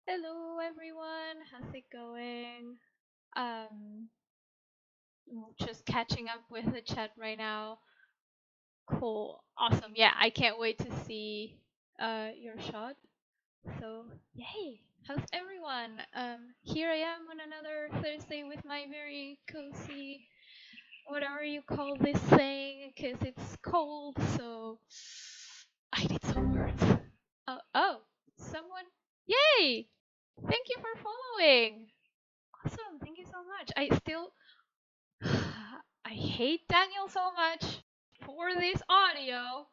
Hello everyone, how's it going? Um, just catching up with the chat right now. Cool, awesome. Yeah, I can't wait to see your shot. So, yay! How's everyone? Here I am on another Thursday with my very cozy, whatever you call this thing, because it's cold. So, I need some words. Oh, someone! Yay! Thank you for following. Awesome, thank you so much. I hate Daniel so much for this audio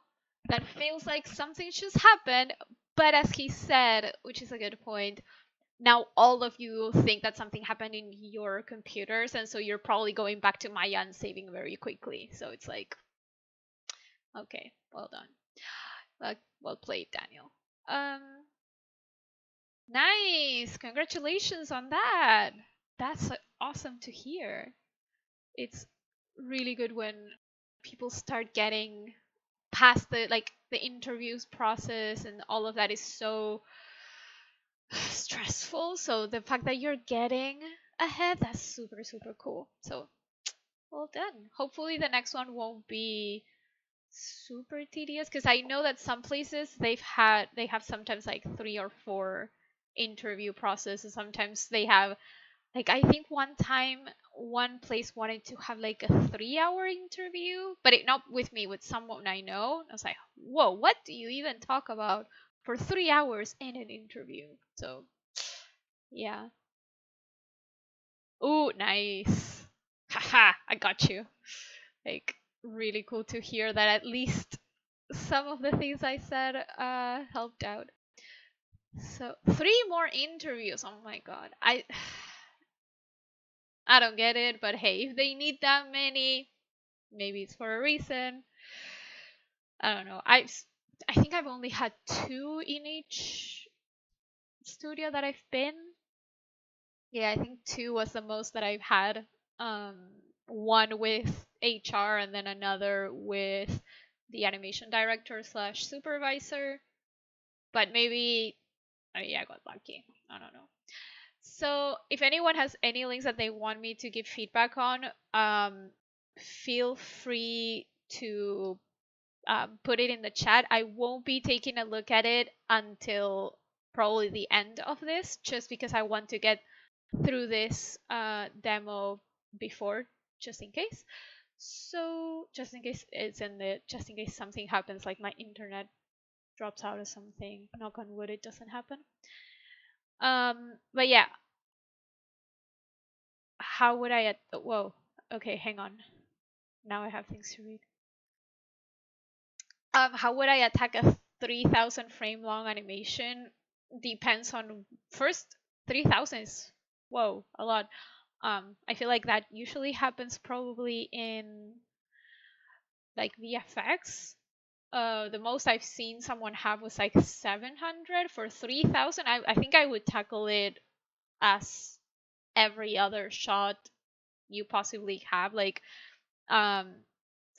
that feels like something just happened. But as he said, which is a good point, now all of you think that something happened in your computers, and so you're probably going back to Maya and saving very quickly. So it's like, okay, well done. Well played, Daniel. Um, nice. Congratulations on that. That's awesome to hear. It's really good when people start getting past the interviews process, and all of that is so stressful. So the fact that you're getting ahead, that's super super cool. So well done. Hopefully the next one won't be super tedious, because I know that some places they have sometimes like 3 or 4 interview processes. Sometimes they have, like, I think one time one place wanted to have like a 3-hour interview, but it not with me, with someone I know. I was like, whoa, what do you even talk about for 3 hours in an interview? So yeah. Ooh, nice. Haha, I got you. Like, really cool to hear that at least some of the things I said helped out. So 3 more interviews. Oh my god. I don't get it, but hey, if they need that many, maybe it's for a reason. I don't know. I think I've only had 2 in each studio that I've been. Yeah, I think 2 was the most that I've had. Um, one with HR and then another with the animation director slash supervisor. But maybe, oh yeah, I got lucky. I don't know. So if anyone has any links that they want me to give feedback on, feel free to put it in the chat. I won't be taking a look at it until probably the end of this, just because I want to get through this demo before, just in case. So just in case just in case something happens, like my internet drops out or something. Knock on wood, it doesn't happen. But yeah, how would I? Whoa. Okay, hang on. Now I have things to read. How would I attack a 3,000 frame long animation? Depends on, first, 3,000 is, whoa, a lot. I feel like that usually happens probably in like VFX. The most I've seen someone have was like 700. For 3,000. I think I would tackle it as every other shot you possibly have. Like, um,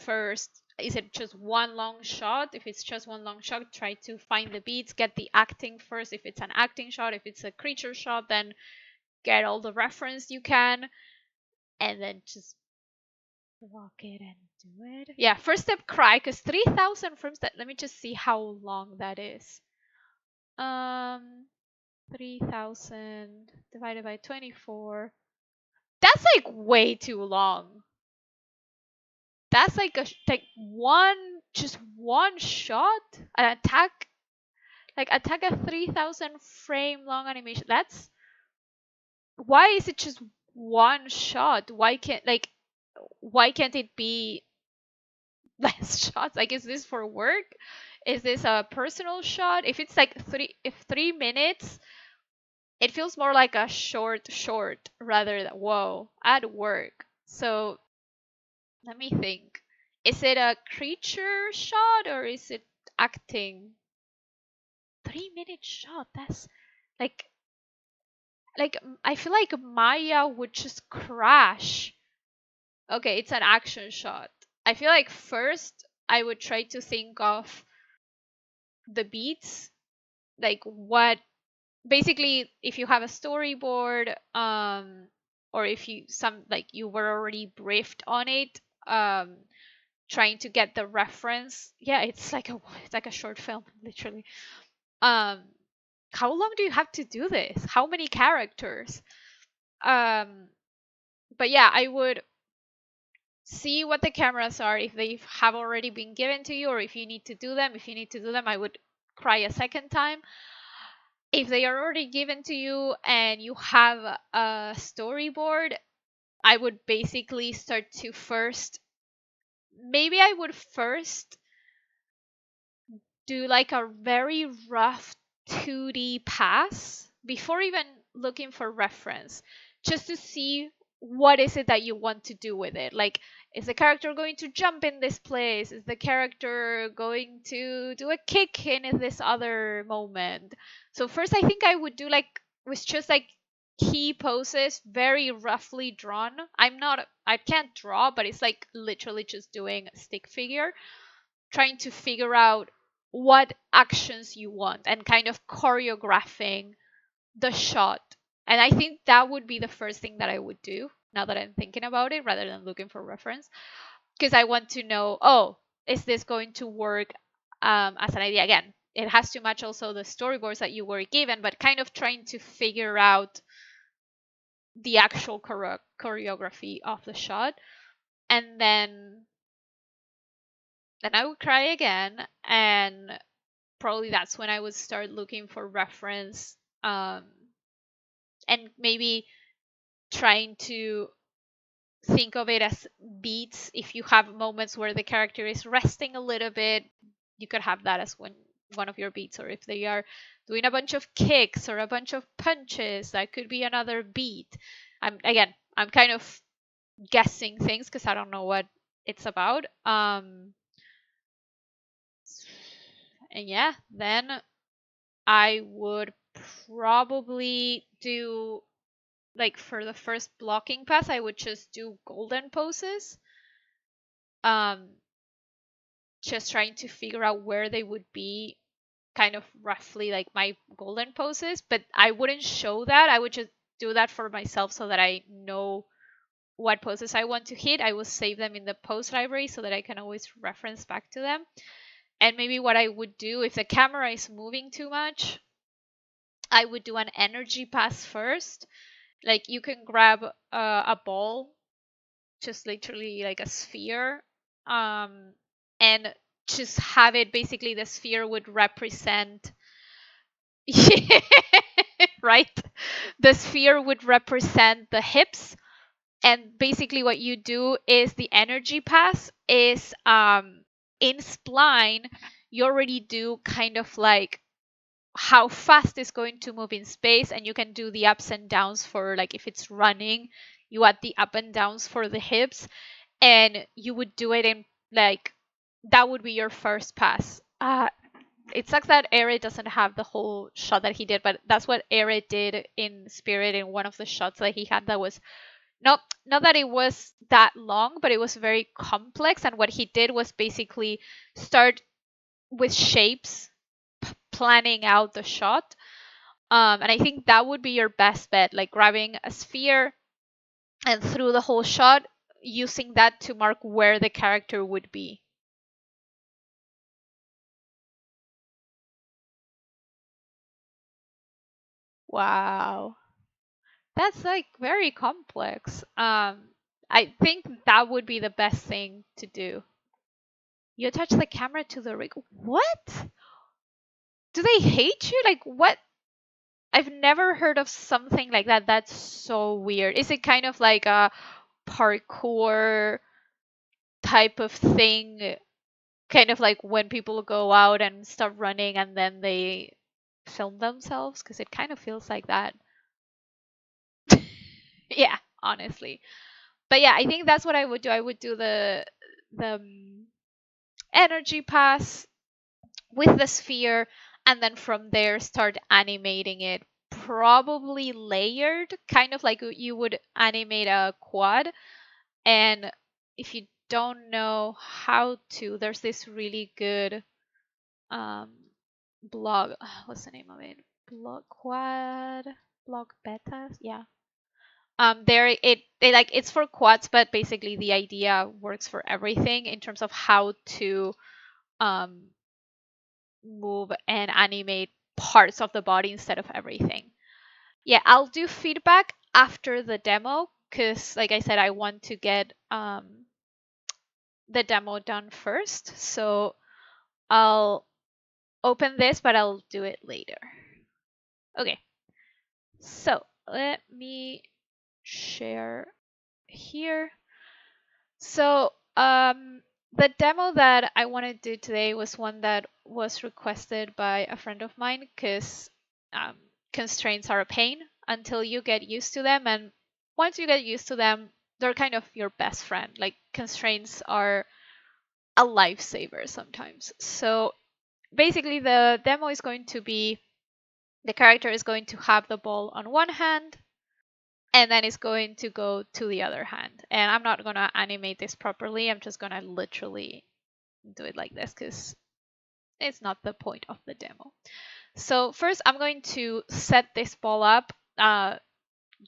first, is it just one long shot? If it's just one long shot, try to find the beats, get the acting first. If it's an acting shot, if it's a creature shot, then get all the reference you can, and then just rock it and do it. Yeah, first step, cry, because 3,000 frames. That, let me just see how long that is. 3,000 divided by 24. That's like way too long. That's like just one shot, an attack, like attack a 3,000 frame long animation. That's, why is it just one shot? Why can't it be less shots? Like, is this for work? Is this a personal shot? If it's like 3 minutes, it feels more like a short rather than, whoa, at work. So let me think. Is it a creature shot or is it acting? 3 minute shot. That's like I feel like Maya would just crash. Okay, it's an action shot. I feel like first I would try to think of the beats, like what, basically, if you have a storyboard, or if you were already briefed on it, trying to get the reference. Yeah, it's like a short film, literally. um how long do you have to do this? How many characters? um but yeah, I would see what the cameras are, if they have already been given to you, or if you need to do them. If you need to do them, I would cry a second time. If they are already given to you and you have a storyboard, I would basically start to first, maybe I would first do like a very rough 2D pass before even looking for reference just to see what is it that you want to do with it. Like, is the character going to jump in this place? Is the character going to do a kick in this other moment? So first, I think I would do like with just like key poses, very roughly drawn. I can't draw, but it's like literally just doing a stick figure, trying to figure out what actions you want and kind of choreographing the shot. And I think that would be the first thing that I would do now that I'm thinking about it rather than looking for reference. Because I want to know, oh, is this going to work as an idea? Again, it has to match also the storyboards that you were given, but kind of trying to figure out the actual choreography of the shot. And then I would cry again, and probably that's when I would start looking for reference, and maybe trying to think of it as beats. If you have moments where the character is resting a little bit, you could have that as one of your beats. Or if they are doing a bunch of kicks or a bunch of punches, that could be another beat. I'm kind of guessing things because I don't know what it's about. And yeah, then I would probably do, like, for the first blocking pass, I would just do golden poses. Just trying to figure out where they would be, kind of roughly like my golden poses, but I wouldn't show that. I would just do that for myself so that I know what poses I want to hit. I will save them in the pose library so that I can always reference back to them. And maybe what I would do if the camera is moving too much, I would do an energy pass first. Like, you can grab a ball, just literally like a sphere, and just have it, basically the sphere would represent right, the sphere would represent the hips. And basically what you do is the energy pass is, in spline, you already do kind of like how fast it's going to move in space, and you can do the ups and downs for, like, if it's running, you add the up and downs for the hips, and you would do it in, like, that would be your first pass. It sucks that Ere doesn't have the whole shot that he did, but that's what Ere did in Spirit in one of the shots that he had. That was not that it was that long, but it was very complex. And what he did was basically start with shapes, planning out the shot. And I think that would be your best bet, like grabbing a sphere and through the whole shot, using that to mark where the character would be. Wow. That's like very complex. I think that would be the best thing to do. You attach the camera to the rig. What? Do they hate you? Like, what? I've never heard of something like that. That's so weird. Is it kind of like a parkour type of thing? Kind of like when people go out and start running and then they film themselves? Because it kind of feels like that. Yeah, honestly. But yeah, I think that's what I would do. I would do the energy pass with the sphere, and then from there start animating it, probably layered, kind of like you would animate a quad. And if you don't know how to, there's this really good um blog, what's the name of it, blog quad, blog betas, yeah. There it like, it's for quads, but basically the idea works for everything in terms of how to um move and animate parts of the body instead of everything. Yeah, I'll do feedback after the demo because, like I said, I want to get the demo done first. So I'll open this, but I'll do it later. Okay, so let me share here. So the demo that I want to do today was one that was requested by a friend of mine because constraints are a pain. until you get used to them. And once you get used to them, they're kind of your best friend. Like constraints are a lifesaver sometimes. So basically, the demo is going to be the character is going to have the ball on one hand and then it's going to go to the other hand. And I'm not going to animate this properly. I'm just going to literally do it like this because it's not the point of the demo. So first I'm going to set this ball up.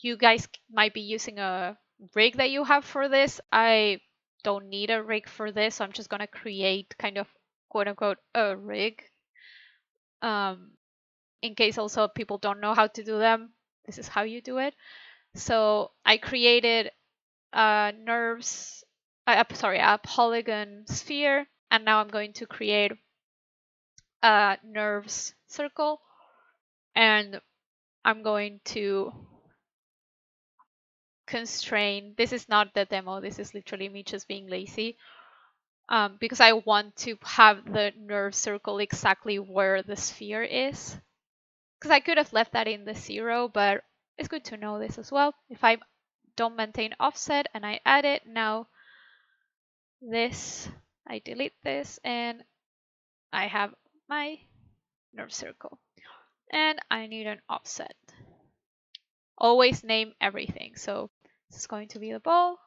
You guys might be using a rig that you have for this. I don't need a rig for this, so I'm just going to create kind of quote unquote a rig. In case also people don't know how to do them, this is how you do it. So I created a polygon sphere, and now I'm going to create a nerves circle, and I'm going to constrain. This is not the demo. This is literally me just being lazy. Because I want to have the nerve circle exactly where the sphere is. Because I could have left that in the 0, but it's good to know this as well. If I don't maintain offset and I add it, now this, I delete this and I have my nerve circle. And I need an offset. Always name everything. So this is going to be the ball.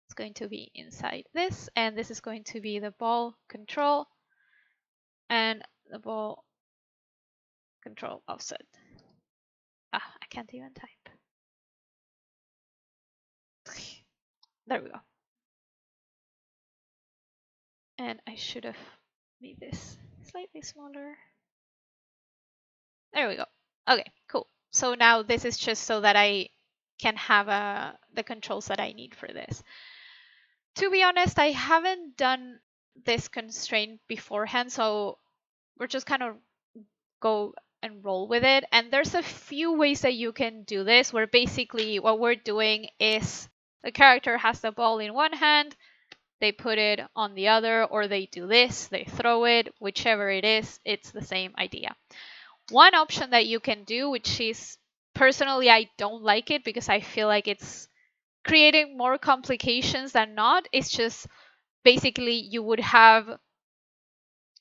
It's going to be inside this, and this is going to be the ball control and the ball control offset. I can't even type. There we go. And I should have made this slightly smaller. There we go. Okay, cool. So now this is just so that I can have the controls that I need for this. To be honest, I haven't done this constraint beforehand, so we're just kind of go and roll with it. And there's a few ways that you can do this, where basically what we're doing is the character has the ball in one hand, they put it on the other, or they do this, they throw it, whichever it is, it's the same idea. One option that you can do, which is personally I don't like it because I feel like it's creating more complications than not, is just basically you would have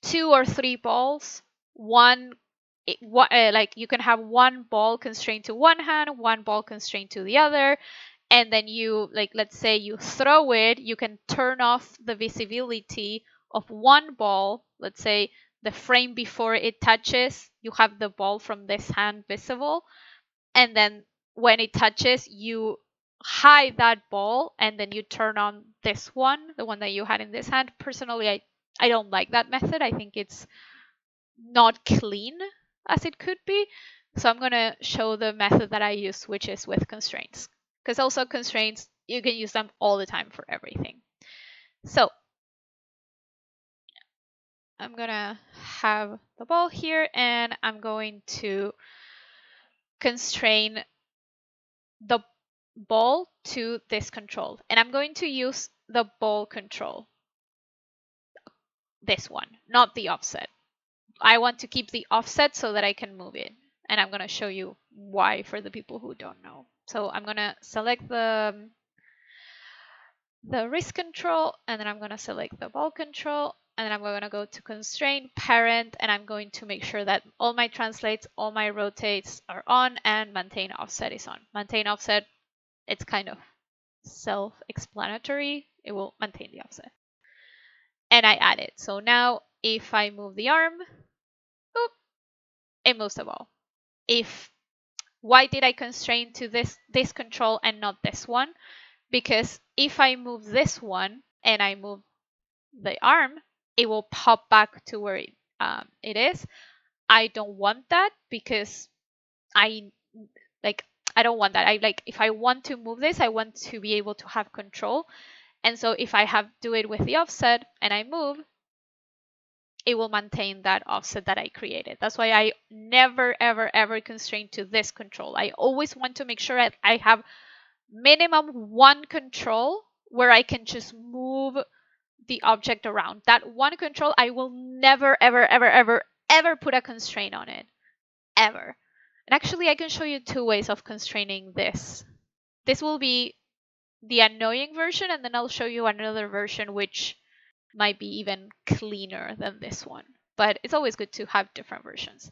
2 or 3 balls. Like you can have one ball constrained to one hand, one ball constrained to the other, and then you, like, let's say you throw it, you can turn off the visibility of one ball. Let's say the frame before it touches, you have the ball from this hand visible, and then when it touches, you hide that ball and then you turn on this one, the one that you had in this hand. Personally, I don't like that method. I think it's not clean as it could be. So I'm going to show the method that I use, which is with constraints. Because also constraints, you can use them all the time for everything. So I'm going to have the ball here and I'm going to constrain the ball to this control. And I'm going to use the ball control. This one, not the offset. I want to keep the offset so that I can move it. And I'm going to show you why for the people who don't know. So I'm going to select the wrist control, and then I'm going to select the ball control, and then I'm going to go to constraint, parent, and I'm going to make sure that all my translates, all my rotates are on, and maintain offset is on. Maintain offset, it's kind of self-explanatory. It will maintain the offset. And I add it. So now if I move the arm, boop, it moves the ball. Why did I constrain to this control and not this one? Because if I move this one and I move the arm, it will pop back to where it is. I don't want that because I don't want that. If I want to move this, I want to be able to have control. And so if I do it with the offset and I move, it will maintain that offset that I created. That's why I never, ever, ever constrain to this control. I always want to make sure I have minimum one control where I can just move the object around. That one control, I will never, ever, ever, ever, ever put a constraint on it. Ever. And actually, I can show you two ways of constraining this. This will be the annoying version, and then I'll show you another version which might be even cleaner than this one. But it's always good to have different versions.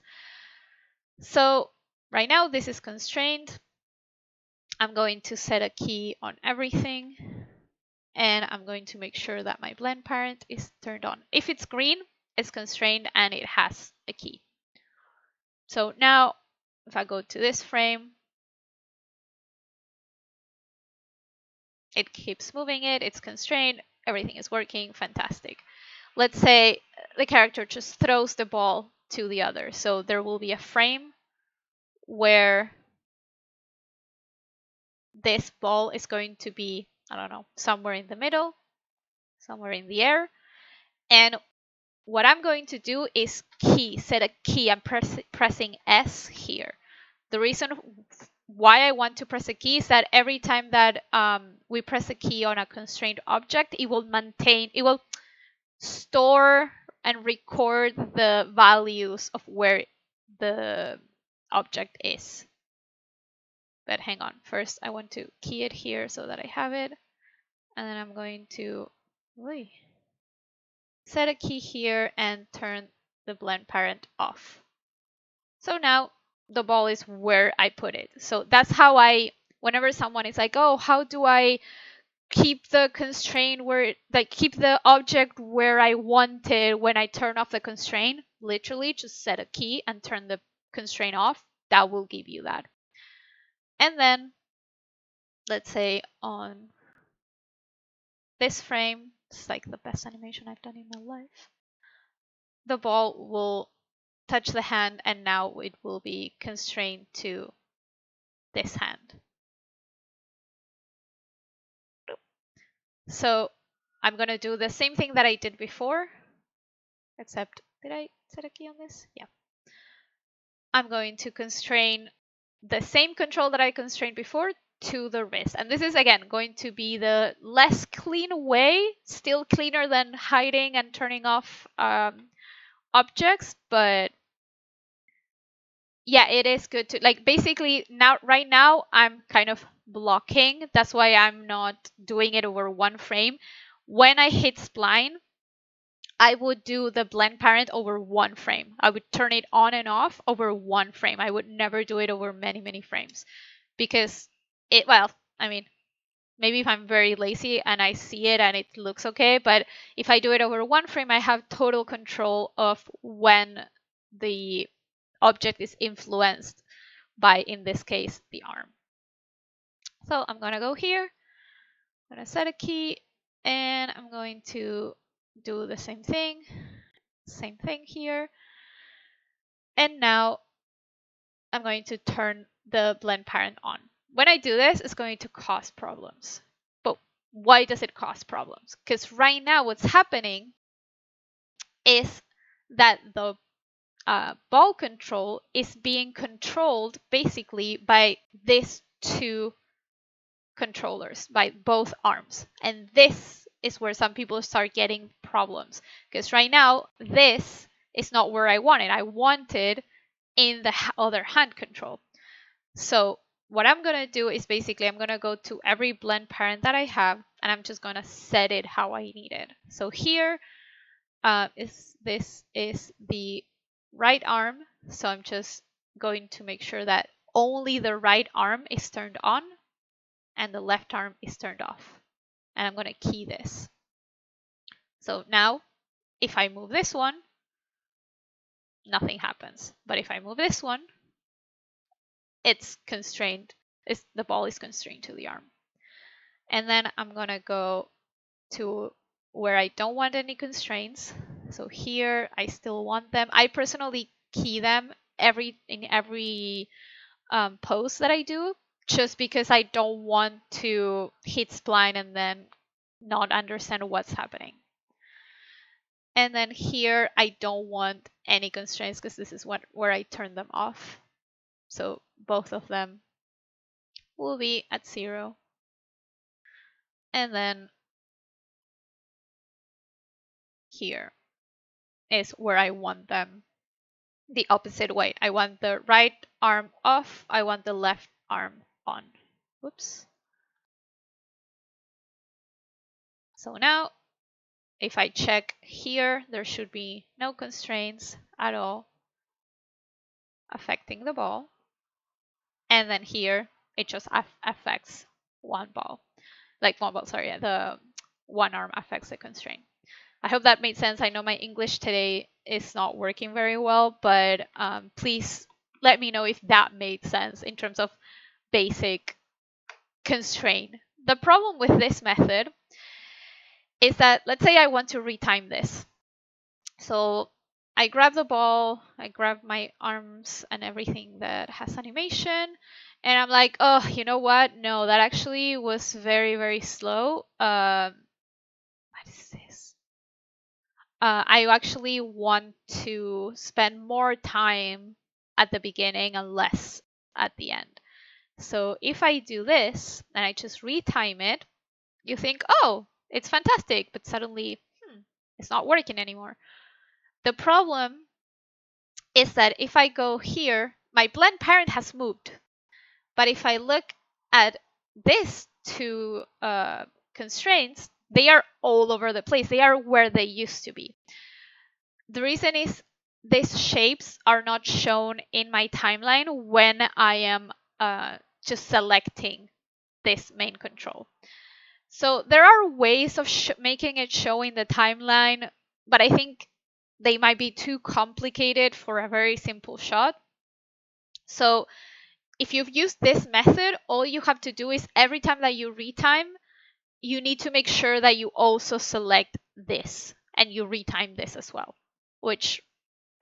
So right now this is constrained. I'm going to set a key on everything, and I'm going to make sure that my blend parent is turned on. If it's green, it's constrained and it has a key. So now if I go to this frame, it keeps moving it, it's constrained, everything is working, fantastic. Let's say the character just throws the ball to the other. So there will be a frame where this ball is going to be, I don't know, somewhere in the middle, somewhere in the air. And what I'm going to do is set a key. I'm pressing S here. The reason why I want to press a key is that every time that we press a key on a constrained object, it will store and record the values of where the object is. But hang on, first I want to key it here so that I have it. And then I'm going to set a key here and turn the blend parent off. So now the ball is where I put it. So that's how whenever someone is like, oh, how do I keep the constraint keep the object where I want it when I turn off the constraint? Literally just set a key and turn the constraint off. That will give you that. And then let's say on this frame, it's like the best animation I've done in my life. The ball will touch the hand and now it will be constrained to this hand. So I'm going to do the same thing that I did before, except did I set a key on this? Yeah. I'm going to constrain the same control that I constrained before to the wrist. And this is, again, going to be the less clean way, still cleaner than hiding and turning off objects, but yeah, it is good to, like, basically right now I'm kind of blocking. That's why I'm not doing it over one frame. When I hit spline, I would do the blend parent over one frame. I would turn it on and off over one frame. I would never do it over many, many frames because I mean, maybe if I'm very lazy and I see it and it looks okay, but if I do it over one frame, I have total control of when the object is influenced by, in this case, the arm. So I'm going to go here, I'm going to set a key, and I'm going to do the same thing here. And now I'm going to turn the blend parent on. When I do this, it's going to cause problems. But why does it cause problems? Because right now what's happening is that the ball control is being controlled basically by these two controllers, by both arms. And this is where some people start getting problems. Because right now, this is not where I wanted. I wanted in the other hand control. So what I'm going to do is basically I'm going to go to every blend parent that I have, and I'm just going to set it how I need it. So here this is the right arm. So I'm just going to make sure that only the right arm is turned on and the left arm is turned off. And I'm going to key this. So now if I move this one, nothing happens. But if I move this one, it's constrained. The ball is constrained to the arm. And then I'm going to go to where I don't want any constraints. So here I still want them. I personally key them in every pose that I do, just because I don't want to hit spline and then not understand what's happening. And then here I don't want any constraints because this is where I turn them off. So both of them will be at 0. And then here is where I want them the opposite way. I want the right arm off. I want the left arm on. Whoops. So now if I check here, there should be no constraints at all affecting the ball. And then here, it just affects one ball. Like one ball, sorry, the one arm affects the constraint. I hope that made sense. I know my English today is not working very well, but please let me know if that made sense in terms of basic constraint. The problem with this method is that, let's say I want to retime this. So I grab the ball, I grab my arms and everything that has animation, and I'm like, oh, you know what? No, that actually was very, very slow. What is this? I actually want to spend more time at the beginning and less at the end. So if I do this and I just retime it, you think, oh, it's fantastic, but suddenly it's not working anymore. The problem is that if I go here, my blend parent has moved. But if I look at these two constraints, they are all over the place. They are where they used to be. The reason is these shapes are not shown in my timeline when I am just selecting this main control. So there are ways of making it show in the timeline, but I think they might be too complicated for a very simple shot. So if you've used this method, all you have to do is every time that you retime, you need to make sure that you also select this and you retime this as well, which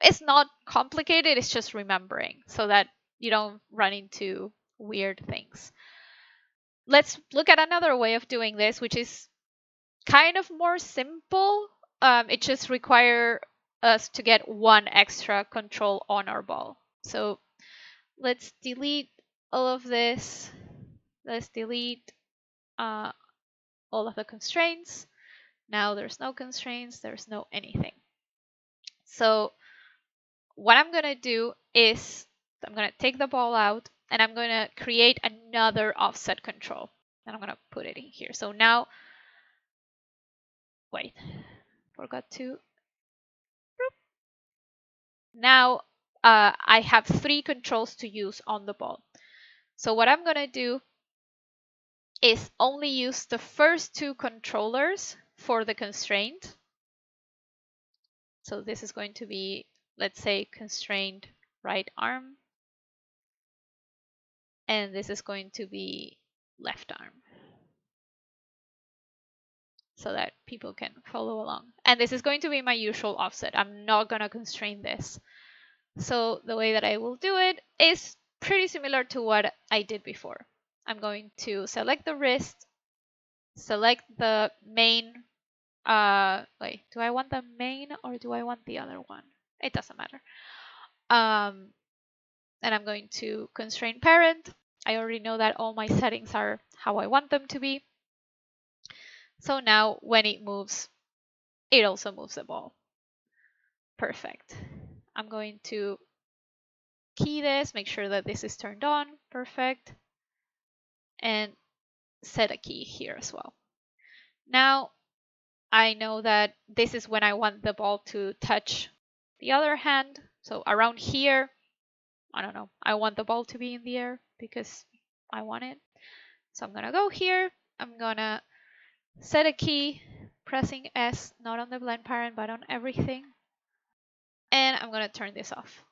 is not complicated. It's just remembering so that you don't run into weird things. Let's look at another way of doing this, which is kind of more simple. It just requires us to get one extra control on our ball. So let's delete all of this. Let's delete all of the constraints. Now there's no constraints, there's no anything. So what I'm going to do is I'm going to take the ball out and I'm going to create another offset control. And I'm going to put it in here. So now, wait, forgot to. Now I have 3 controls to use on the ball. So what I'm going to do is only use the first 2 controllers for the constraint. So this is going to be, let's say, constrained right arm. And this is going to be left arm. So that people can follow along. And this is going to be my usual offset. I'm not going to constrain this. So the way that I will do it is pretty similar to what I did before. I'm going to select the wrist, select the main. Wait, do I want the main or do I want the other one? It doesn't matter. And I'm going to constrain parent. I already know that all my settings are how I want them to be. So now when it moves, it also moves the ball. Perfect. I'm going to key this, make sure that this is turned on. Perfect. And set a key here as well. Now I know that this is when I want the ball to touch the other hand. So around here, I don't know, I want the ball to be in the air because I want it. So I'm going to go here. I'm going to set a key, pressing S, not on the blend parent, but on everything. And I'm going to turn this off.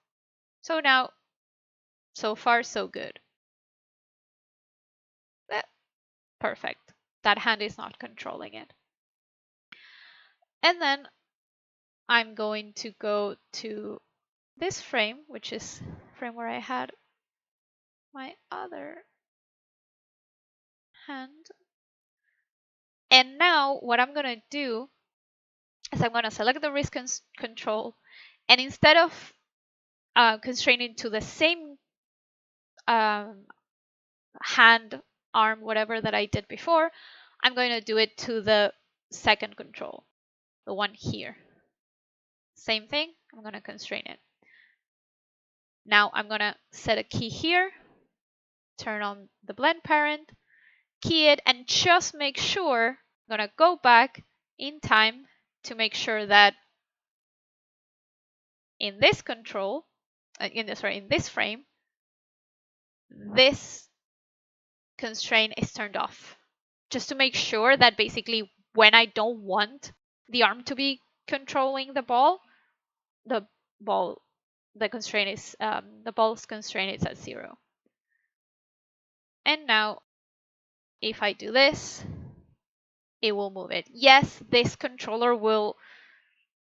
So now, so far, so good. Perfect. That hand is not controlling it. And then I'm going to go to this frame, which is frame where I had my other hand. And now what I'm going to do is I'm going to select the wrist control. And instead of constraining to the same hand, arm, whatever that I did before, I'm going to do it to the second control, the one here. Same thing, I'm going to constrain it. Now I'm gonna set a key here, turn on the blend parent, key it, and just make sure, I'm gonna go back in time to make sure that in this control, in this frame, this constraint is turned off. Just to make sure that basically when I don't want the arm to be controlling the ball, the ball, the constraint is, the ball's constraint is at 0. And now if I do this, it will move it. Yes, this controller will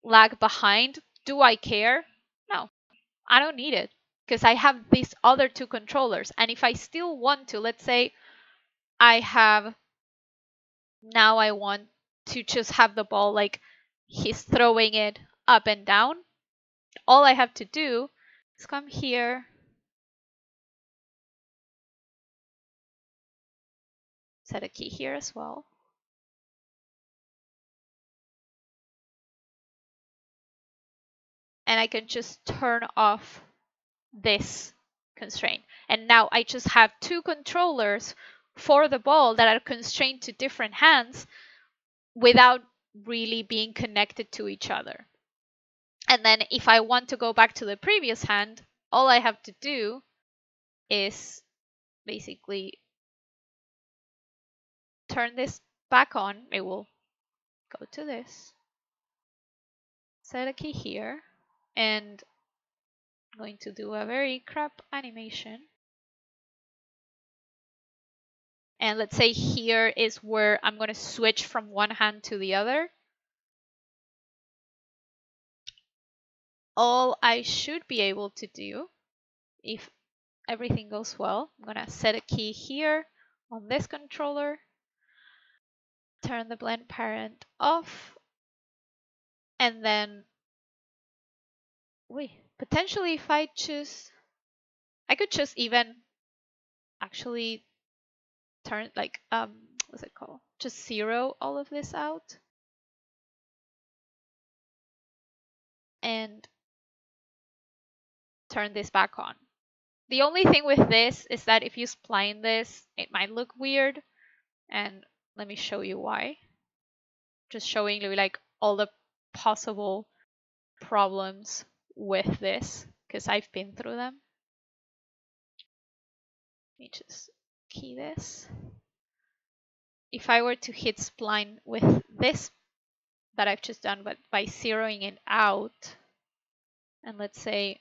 lag behind. Do I care? No, I don't need it because I have these other two controllers. And if I still want to, let's say I want to just have the ball like he's throwing it up and down. All I have to do is come here, set a key here as well. And I can just turn off this constraint. And now I just have two controllers for the ball that are constrained to different hands without really being connected to each other. And then if I want to go back to the previous hand, all I have to do is basically turn this back on. It will go to this, set a key here, and I'm going to do a very crap animation. And let's say here is where I'm going to switch from one hand to the other. All I should be able to do, if everything goes well, I'm going to set a key here on this controller, turn the blend parent off, and then potentially if I choose, I could just even actually turn like what's it called? Just zero all of this out. And turn this back on. The only thing with this is that if you spline this, it might look weird. And let me show you why. Just showing you like all the possible problems with this, because I've been through them. Let me just key this. If I were to hit spline with this that I've just done, but by zeroing it out, and let's say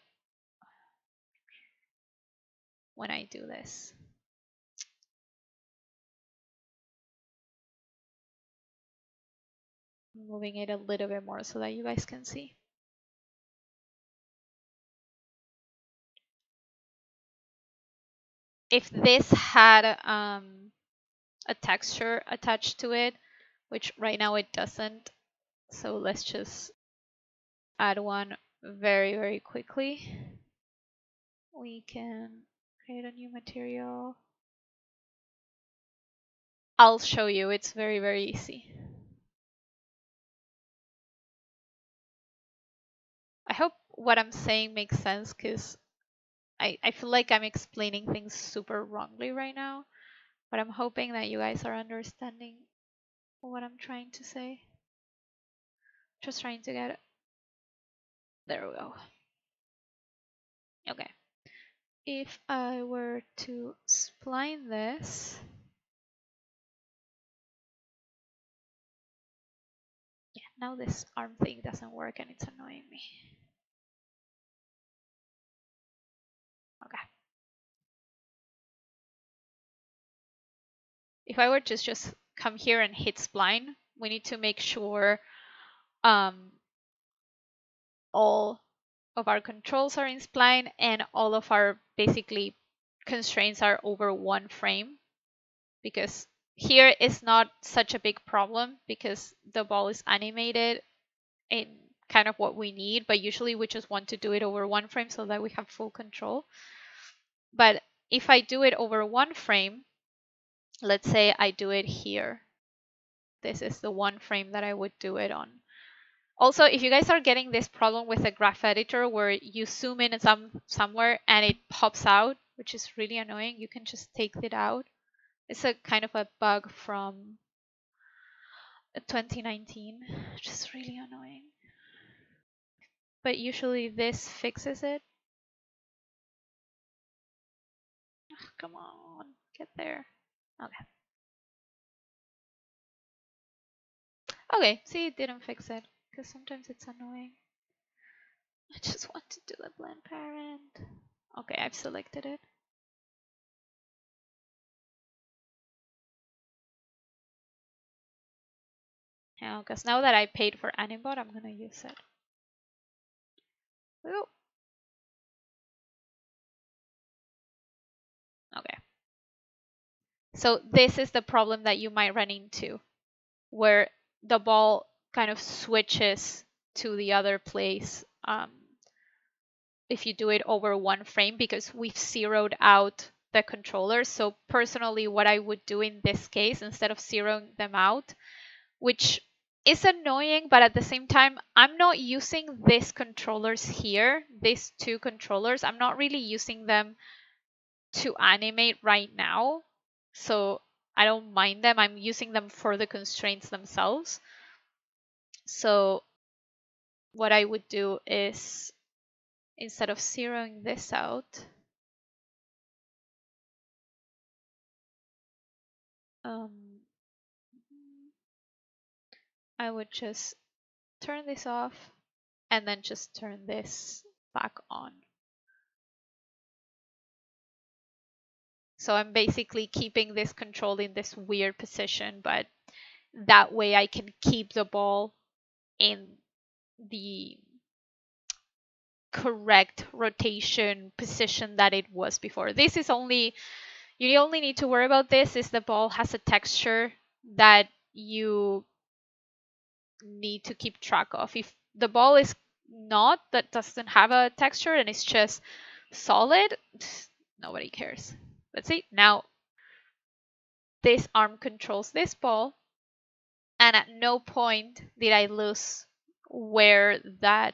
when I do this, I'm moving it a little bit more so that you guys can see. If this had a texture attached to it, which right now it doesn't, so let's just add one very, very quickly. We can create a new material. I'll show you, it's very, very easy. I hope what I'm saying makes sense, because I feel like I'm explaining things super wrongly right now, but I'm hoping that you guys are understanding what I'm trying to say. Just trying to get it. There we go. Okay. If I were to spline this, yeah, now this arm thing doesn't work and it's annoying me. Okay. If I were to just come here and hit spline, we need to make sure all of our controls are in spline and all of our basically constraints are over one frame, because here is not such a big problem because the ball is animated in kind of what we need, but usually we just want to do it over one frame so that we have full control. But if I do it over one frame, let's say I do it here. This is the one frame that I would do it on. Also, if you guys are getting this problem with the graph editor where you zoom in somewhere and it pops out, which is really annoying, you can just take it out. It's a kind of a bug from 2019, which is really annoying. But usually this fixes it. Ugh, come on, get there. Okay. Okay, see, it didn't fix it because sometimes it's annoying. I just want to do a blend parent. Okay, I've selected it. Yeah, because now that I paid for Animbot, I'm gonna use it. Ooh. Okay. So this is the problem that you might run into, where the ball kind of switches to the other place if you do it over one frame because we've zeroed out the controllers. So personally, what I would do in this case, instead of zeroing them out, which is annoying, but at the same time, I'm not using these controllers here, these two controllers. I'm not really using them to animate right now. So I don't mind them. I'm using them for the constraints themselves. So what I would do is instead of zeroing this out, I would just turn this off and then just turn this back on. So I'm basically keeping this control in this weird position, but that way I can keep the ball in the correct rotation position that it was before. This is only, you only need to worry about this is the ball has a texture that you need to keep track of. If the ball is not, that doesn't have a texture and it's just solid, nobody cares. Let's see. Now this arm controls this ball, and at no point did I lose where that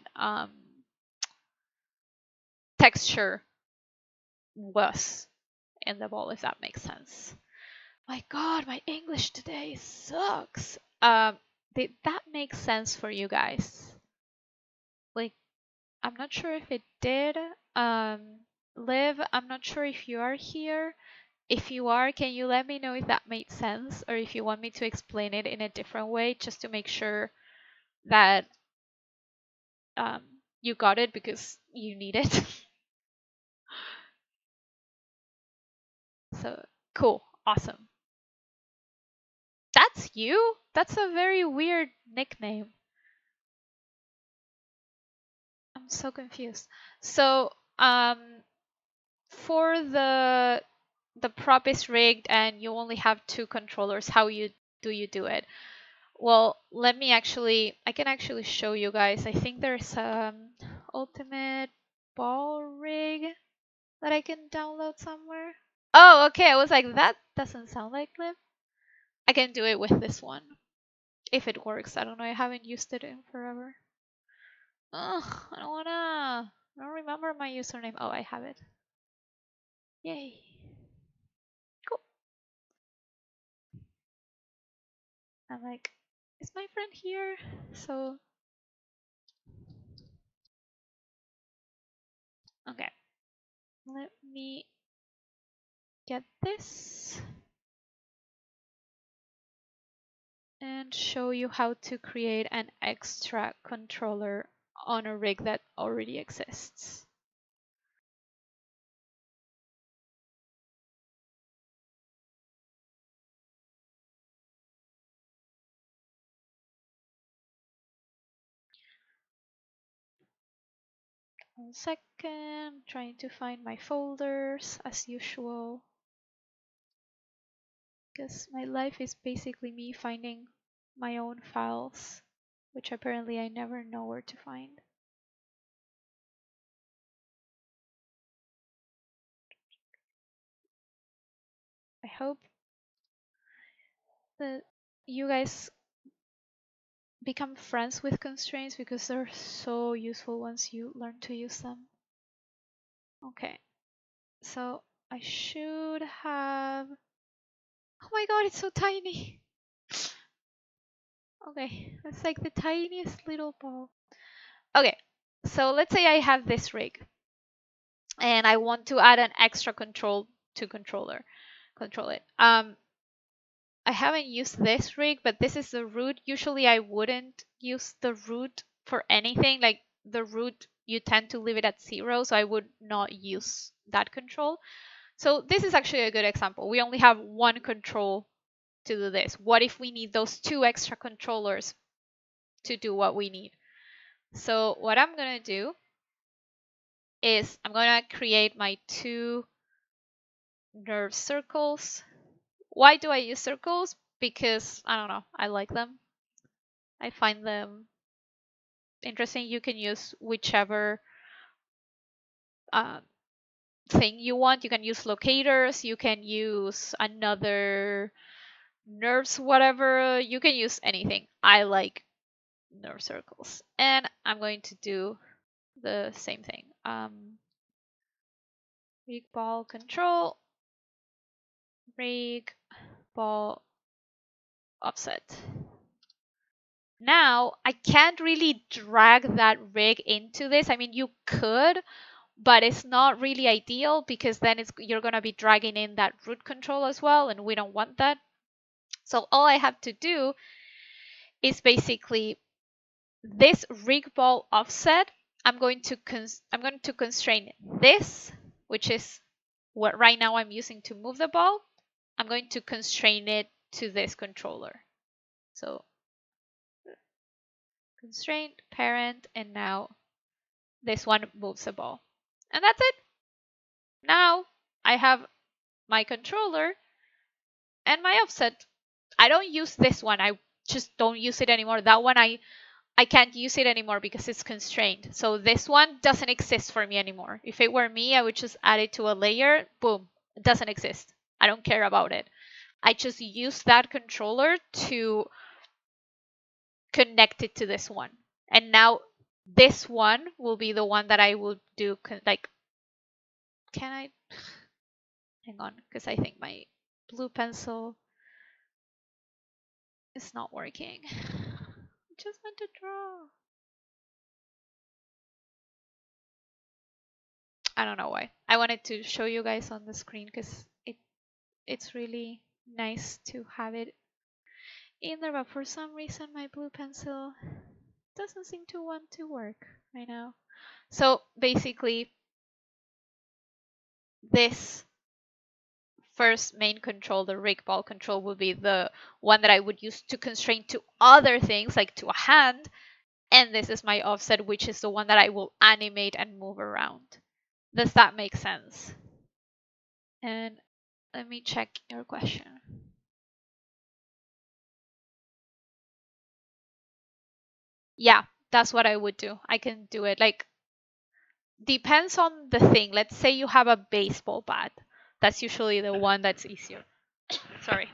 texture was in the ball, if that makes sense. My God, my English today sucks. Did that make sense for you guys? Like, I'm not sure if it did. Liv, I'm not sure if you are here. If you are, can you let me know if that made sense or if you want me to explain it in a different way just to make sure that um, you got it because you need it. So cool, awesome. That's you? That's a very weird nickname. I'm so confused. So for the prop is rigged and you only have two controllers, how you do it? Well, let me actually, I can actually show you guys. I think there's ultimate ball rig that I can download somewhere. Oh, okay. I was like, that doesn't sound like Liv. I can do it with this one if it works. I don't know. I haven't used it in forever. Ugh, I don't wanna. I don't remember my username. Oh, I have it. Yay. Cool. I'm like, is my friend here? So, okay. Let me get this and show you how to create an extra controller on a rig that already exists. One second, trying to find my folders as usual. Because my life is basically me finding my own files, which apparently I never know where to find. I hope that you guys become friends with constraints because they're so useful once you learn to use them. Okay, so I should have. Oh my god, it's so tiny. Okay, it's like the tiniest little ball. Okay, so let's say I have this rig and I want to add an extra control to control it. I haven't used this rig, but this is the root. Usually I wouldn't use the root for anything. Like the root, you tend to leave it at 0, so I would not use that control. So this is actually a good example. We only have one control to do this. What if we need those 2 extra controllers to do what we need? So what I'm going to do is I'm going to create my 2 nerve circles. Why do I use circles? Because, I don't know, I like them. I find them interesting. You can use whichever uh, thing you want. You can use locators, you can use another nerves, whatever. You can use anything. I like nerve circles. And I'm going to do the same thing. Rig ball control, rig ball offset. Now, I can't really drag that rig into this. I mean, you could, but it's not really ideal because then you're going to be dragging in that root control as well, and we don't want that. So all I have to do is basically this rig ball offset. I'm going to constrain this, which is what right now I'm using to move the ball. I'm going to constrain it to this controller. So constraint, parent, and now this one moves the ball. And that's it. Now I have my controller and my offset. I don't use this one. I just don't use it anymore. That one I can't use it anymore because it's constrained. So this one doesn't exist for me anymore. If it were me, I would just add it to a layer. Boom, it doesn't exist. I don't care about it. I just use that controller to connect it to this one. And now this one will be the one that I will do like, can I hang on, because I think my blue pencil is not working. I just want to draw. I don't know why. I wanted to show you guys on the screen because it's really nice to have it in there, but for some reason my blue pencil doesn't seem to want to work right now. So basically, this first main control, the rig ball control, will be the one that I would use to constrain to other things, like to a hand. And this is my offset, which is the one that I will animate and move around. Does that make sense? And let me check your question. Yeah, that's what I would do. I can do it. Like, depends on the thing. Let's say you have a baseball bat. That's usually the one that's easier. Sorry.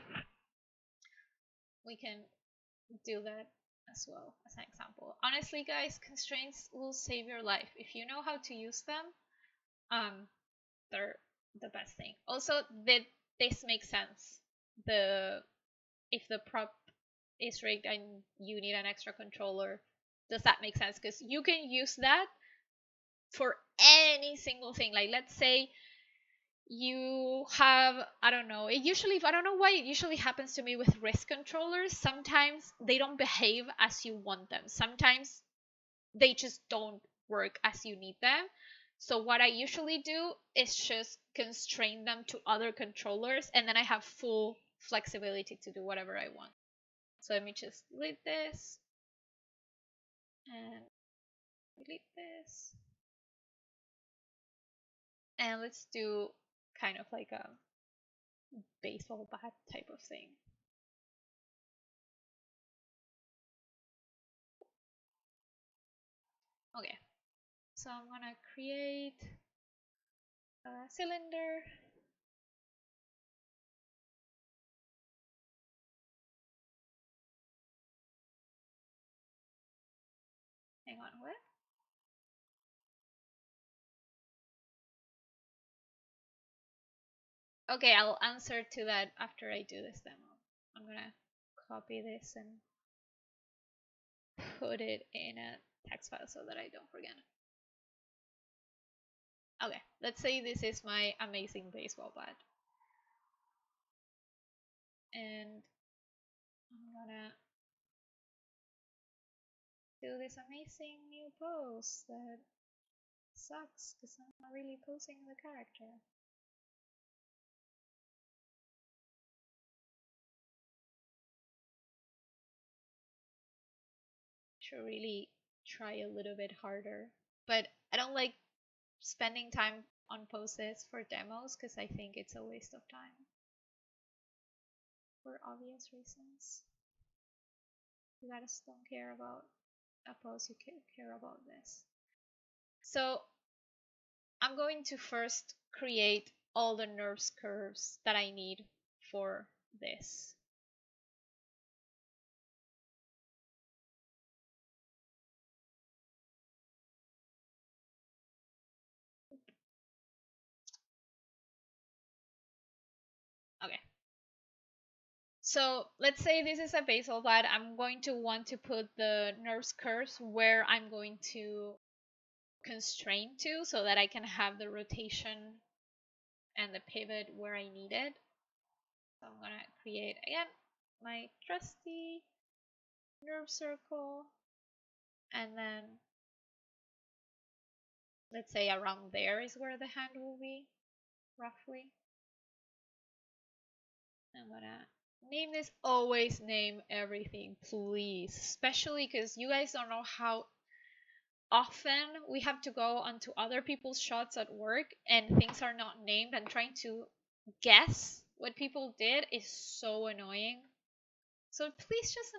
We can do that as well as an example. Honestly, guys, constraints will save your life. If you know how to use them, they're the best thing. Also, this makes sense. The If the prop is rigged and you need an extra controller, does that make sense? Because you can use that for any single thing. Like, let's say you have, I don't know, I don't know why it usually happens to me with wrist controllers. Sometimes they don't behave as you want them. Sometimes they just don't work as you need them. So what I usually do is just constrain them to other controllers, and then I have full flexibility to do whatever I want. So let me just delete this and delete this. And let's do kind of like a baseball bat type of thing. Okay, so I'm gonna create a cylinder. Hang on, what? Okay, I'll answer to that after I do this demo. I'm gonna copy this and put it in a text file so that I don't forget. Okay, let's say this is my amazing baseball bat. And I'm gonna do this amazing new pose that sucks because I'm not really posing the character. Should really try a little bit harder. But I don't like spending time on poses for demos because I think it's a waste of time for obvious reasons. You guys don't care about a pose, you care about this. So I'm going to first create all the nerves curves that I need for this. Okay. So let's say this is a basal pad. I'm going to want to put the nerves curves where I'm going to constrain to so that I can have the rotation and the pivot where I need it. So I'm gonna create again my trusty nerve circle, and then let's say around there is where the hand will be, roughly. I'm gonna name this. Always name everything, please, especially because you guys don't know how often we have to go onto other people's shots at work and things are not named, and trying to guess what people did is so annoying. So please just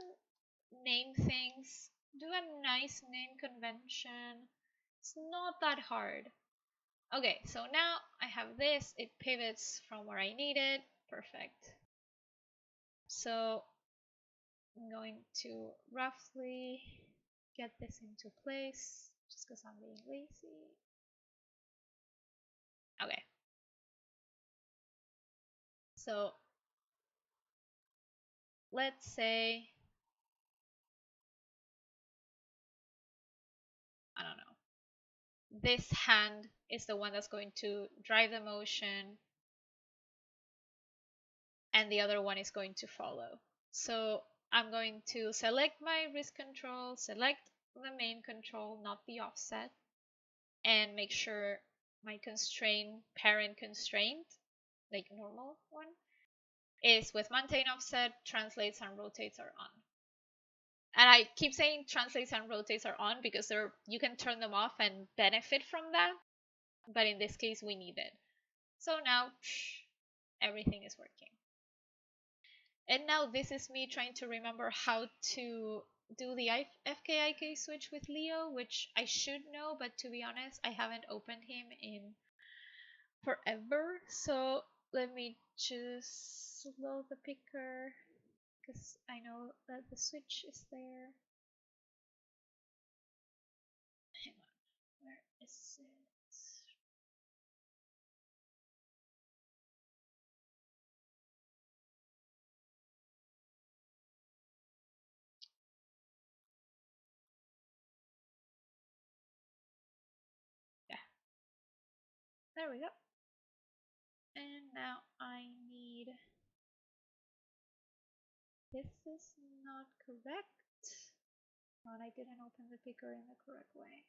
name things. Do a nice name convention. It's not that hard. Okay, so now I have this. It pivots from where I need it. Perfect. So I'm going to roughly get this into place just because I'm being lazy. Okay. So let's say, I don't know, this hand is the one that's going to drive the motion and the other one is going to follow. So I'm going to select my wrist control, select the main control, not the offset, and make sure my constraint, parent constraint, like normal one, is with maintain offset, translates and rotates are on. And I keep saying translates and rotates are on because you can turn them off and benefit from that, but in this case we need it. So now everything is working. And now this is me trying to remember how to do the FKIK switch with Leo, which I should know, but to be honest, I haven't opened him in forever. So let me just load the picker because I know that the switch is there. Hang on, where is it? Yeah, there we go. And now I need, this is not correct. And I didn't open the picker in the correct way.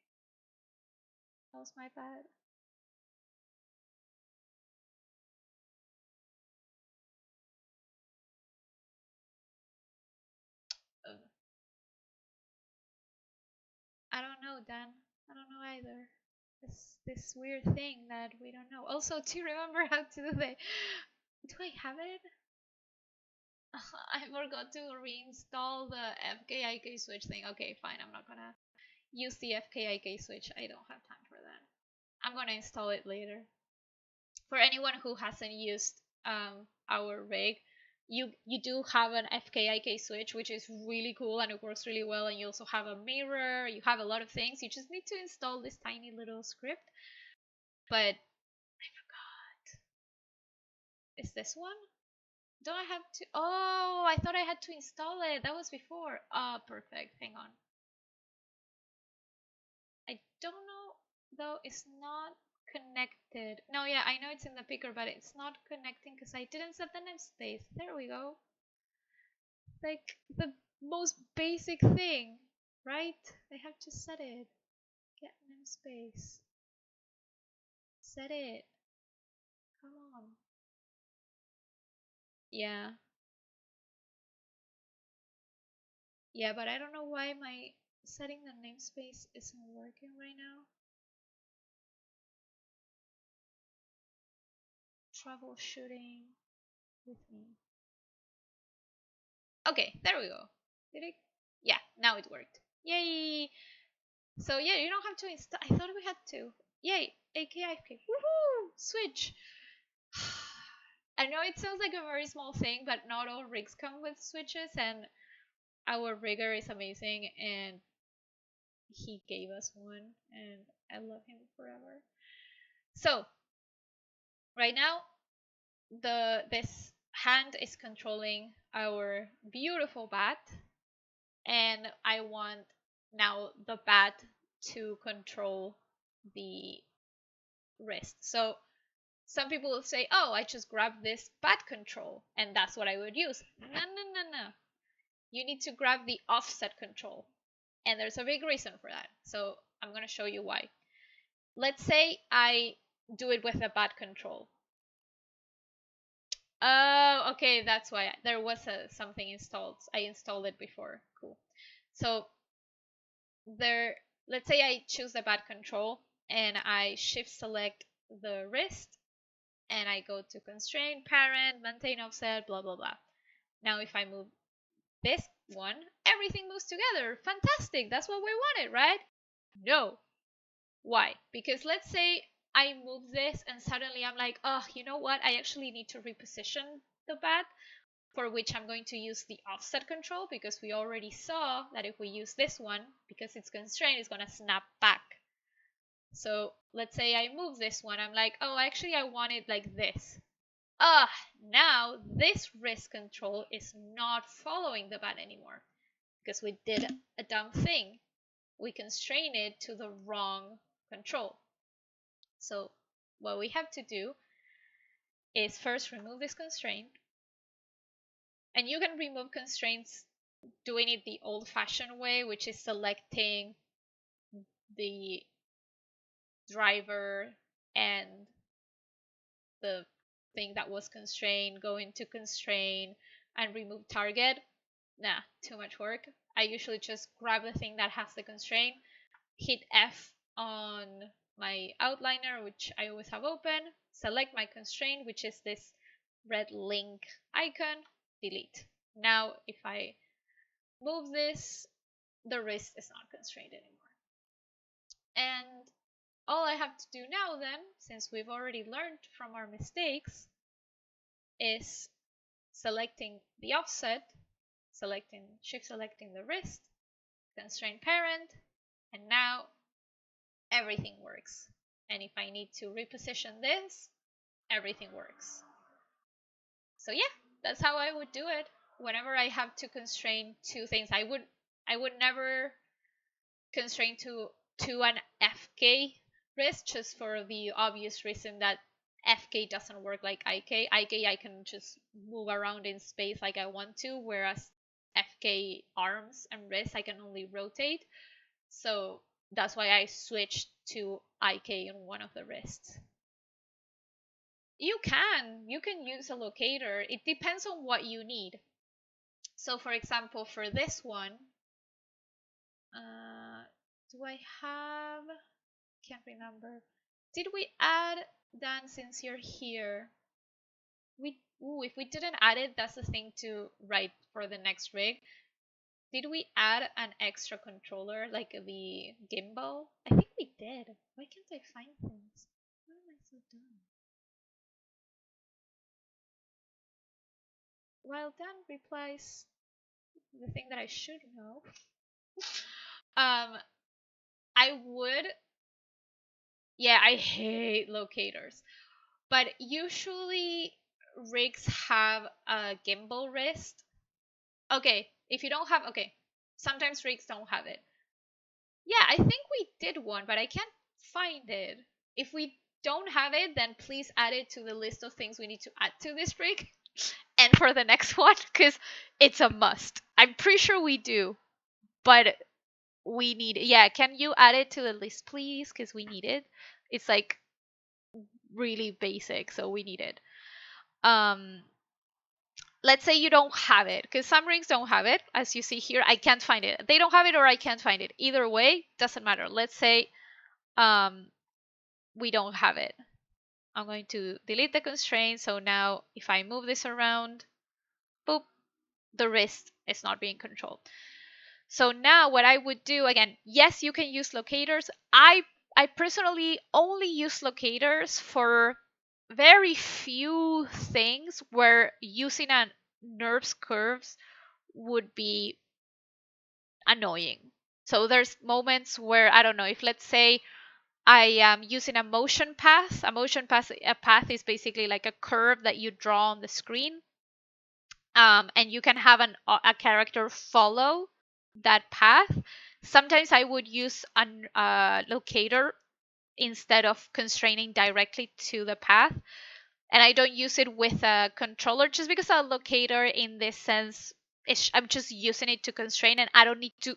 That was my bad. I don't know, Dan. I don't know either. This weird thing that we don't know. Also, to remember how to do the. Do I have it? I forgot to reinstall the FKIK switch thing. Okay, fine. I'm not gonna use the FKIK switch. I don't have time for that. I'm gonna install it later. For anyone who hasn't used our rig, you do have an FK-IK switch, which is really cool and it works really well. And you also have a mirror. You have a lot of things. You just need to install this tiny little script. But I forgot. Is this one? Don't I have to? Oh, I thought I had to install it. That was before. Ah, perfect. Hang on. I don't know though. It's not connected. No, yeah, I know it's in the picker, but it's not connecting because I didn't set the namespace. There we go. Like the most basic thing, right? I have to set it. Get namespace. Set it. Come on. Yeah. Yeah, but I don't know why my setting the namespace isn't working right now. Troubleshooting with me. Okay, there we go. Did it? Yeah, now it worked. Yay! So yeah, you don't have to install. I thought we had to. Yay! AKIK. Woohoo! Switch. I know it sounds like a very small thing, but not all rigs come with switches, and our rigger is amazing, and he gave us one, and I love him forever. So right now, this hand is controlling our beautiful bat, and I want now the bat to control the wrist. So some people will say, oh, I just grab this bat control and that's what I would use. No, no, no, no. You need to grab the offset control. And there's a big reason for that. So I'm going to show you why. Let's say I do it with a bat control. Oh, okay, that's why there was something installed. I installed it before. Cool. So there, let's say I choose the bat control and I shift select the wrist and I go to constraint, parent, maintain offset, blah, blah, blah. Now if I move this one, everything moves together. Fantastic. That's what we wanted, right? No. Why? Because let's say I move this and suddenly I'm like, oh, you know what? I actually need to reposition the bat, for which I'm going to use the offset control because we already saw that if we use this one, because it's constrained, it's going to snap back. So let's say I move this one. I'm like, oh, actually I want it like this. Now this wrist control is not following the bat anymore because we did a dumb thing. We constrain it to the wrong control. So what we have to do is first remove this constraint. And you can remove constraints doing it the old-fashioned way, which is selecting the driver and the thing that was constrained, go into constraint and remove target. Nah, too much work. I usually just grab the thing that has the constraint, hit F on my outliner, which I always have open, select my constraint, which is this red link icon, delete. Now if I move this, the wrist is not constrained anymore. And all I have to do now then, since we've already learned from our mistakes, is selecting the offset, shift selecting the wrist, constraint parent, and now everything works. And if I need to reposition this, everything works. So yeah, that's how I would do it. Whenever I have to constrain two things, I would never constrain to an FK wrist, just for the obvious reason that FK doesn't work like IK. IK I can just move around in space like I want to, whereas FK arms and wrists I can only rotate. So that's why I switched to IK on one of the wrists. You can use a locator. It depends on what you need. So for example, for this one, do I have, can't remember. Did we add, Dan, since you're here? If we didn't add it, that's the thing to write for the next rig. Did we add an extra controller, like the gimbal? I think we did. Why can't I find things? Why am I so dumb? while Dan replies the thing that I should know, I would. Yeah, I hate locators. But usually rigs have a gimbal wrist. Okay, if you don't have, okay, sometimes rigs don't have it. Yeah, I think we did one, but I can't find it. If we don't have it, then please add it to the list of things we need to add to this rig. And for the next one, because it's a must. I'm pretty sure we do, but we need, yeah, can you add it to the list, please? Because we need it. It's like really basic, so we need it. Um, let's say you don't have it, because some rigs don't have it. As you see here, I can't find it. They don't have it or I can't find it. Either way, doesn't matter. Let's say um, we don't have it. I'm going to delete the constraint. So now if I move this around, boop, the wrist is not being controlled. So now what I would do, again, yes, you can use locators. I personally only use locators for very few things where using a nerves curves would be annoying. So there's moments where I don't know, if let's say I am using a motion path. A path is basically like a curve that you draw on the screen. And you can have a character follow that path. Sometimes I would use a locator instead of constraining directly to the path. And I don't use it with a controller just because a locator, in this sense, I'm just using it to constrain and I don't need to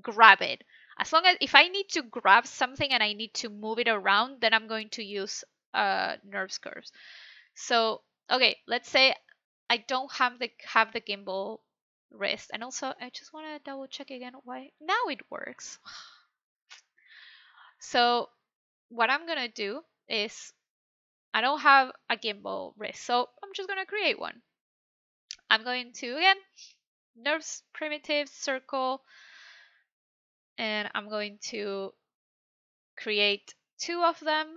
grab it. As long as if I need to grab something and I need to move it around, then I'm going to use nerves curves. So okay, let's say I don't have the gimbal wrist, and also I just want to double check again why now it works. So what I'm gonna do is I don't have a gimbal wrist, so I'm just gonna create one. I'm going to again nerves primitive circle, and I'm going to create two of them.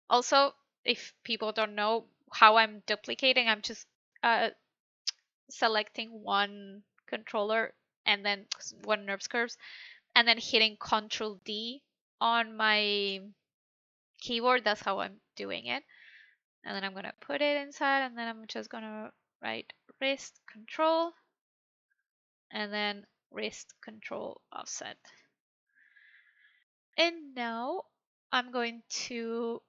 Also, if people don't know how I'm duplicating, I'm just uh, selecting one controller and then one nerves curves and then hitting Control D on my keyboard. That's how I'm doing it. And then I'm gonna put it inside, and then I'm just gonna write wrist control and then wrist control offset. And now I'm going to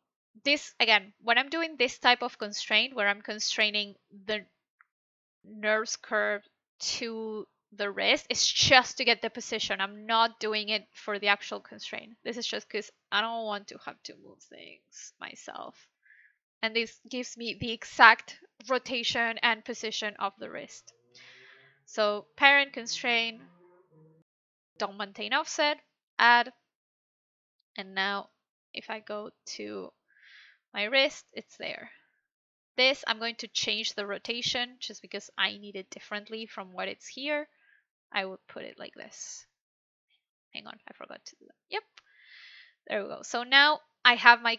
this again when I'm doing this type of constraint where I'm constraining the nerves curve to the wrist, it's just to get the position. I'm not doing it for the actual constraint. This is just because I don't want to have to move things myself. And this gives me the exact rotation and position of the wrist. So parent constraint, don't maintain offset, add, and now if I go to my wrist, it's there. This, I'm going to change the rotation just because I need it differently from what it's here. I would put it like this. Hang on, I forgot to do that. Yep, there we go. So now I have my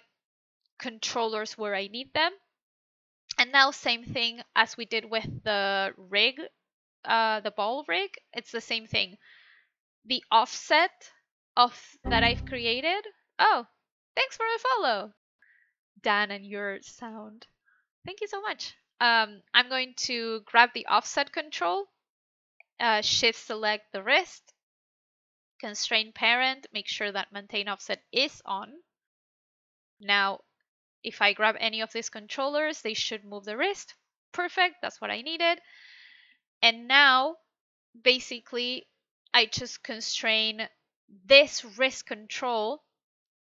controllers where I need them. And now same thing as we did with the rig, the ball rig. It's the same thing. The offset of that I've created. Oh, thanks for the follow, Dan, and your sound. Thank you so much. I'm going to grab the offset control, shift select the wrist, constrain parent, make sure that maintain offset is on. Now, if I grab any of these controllers, they should move the wrist. Perfect, that's what I needed. And now, basically, I just constrain this wrist control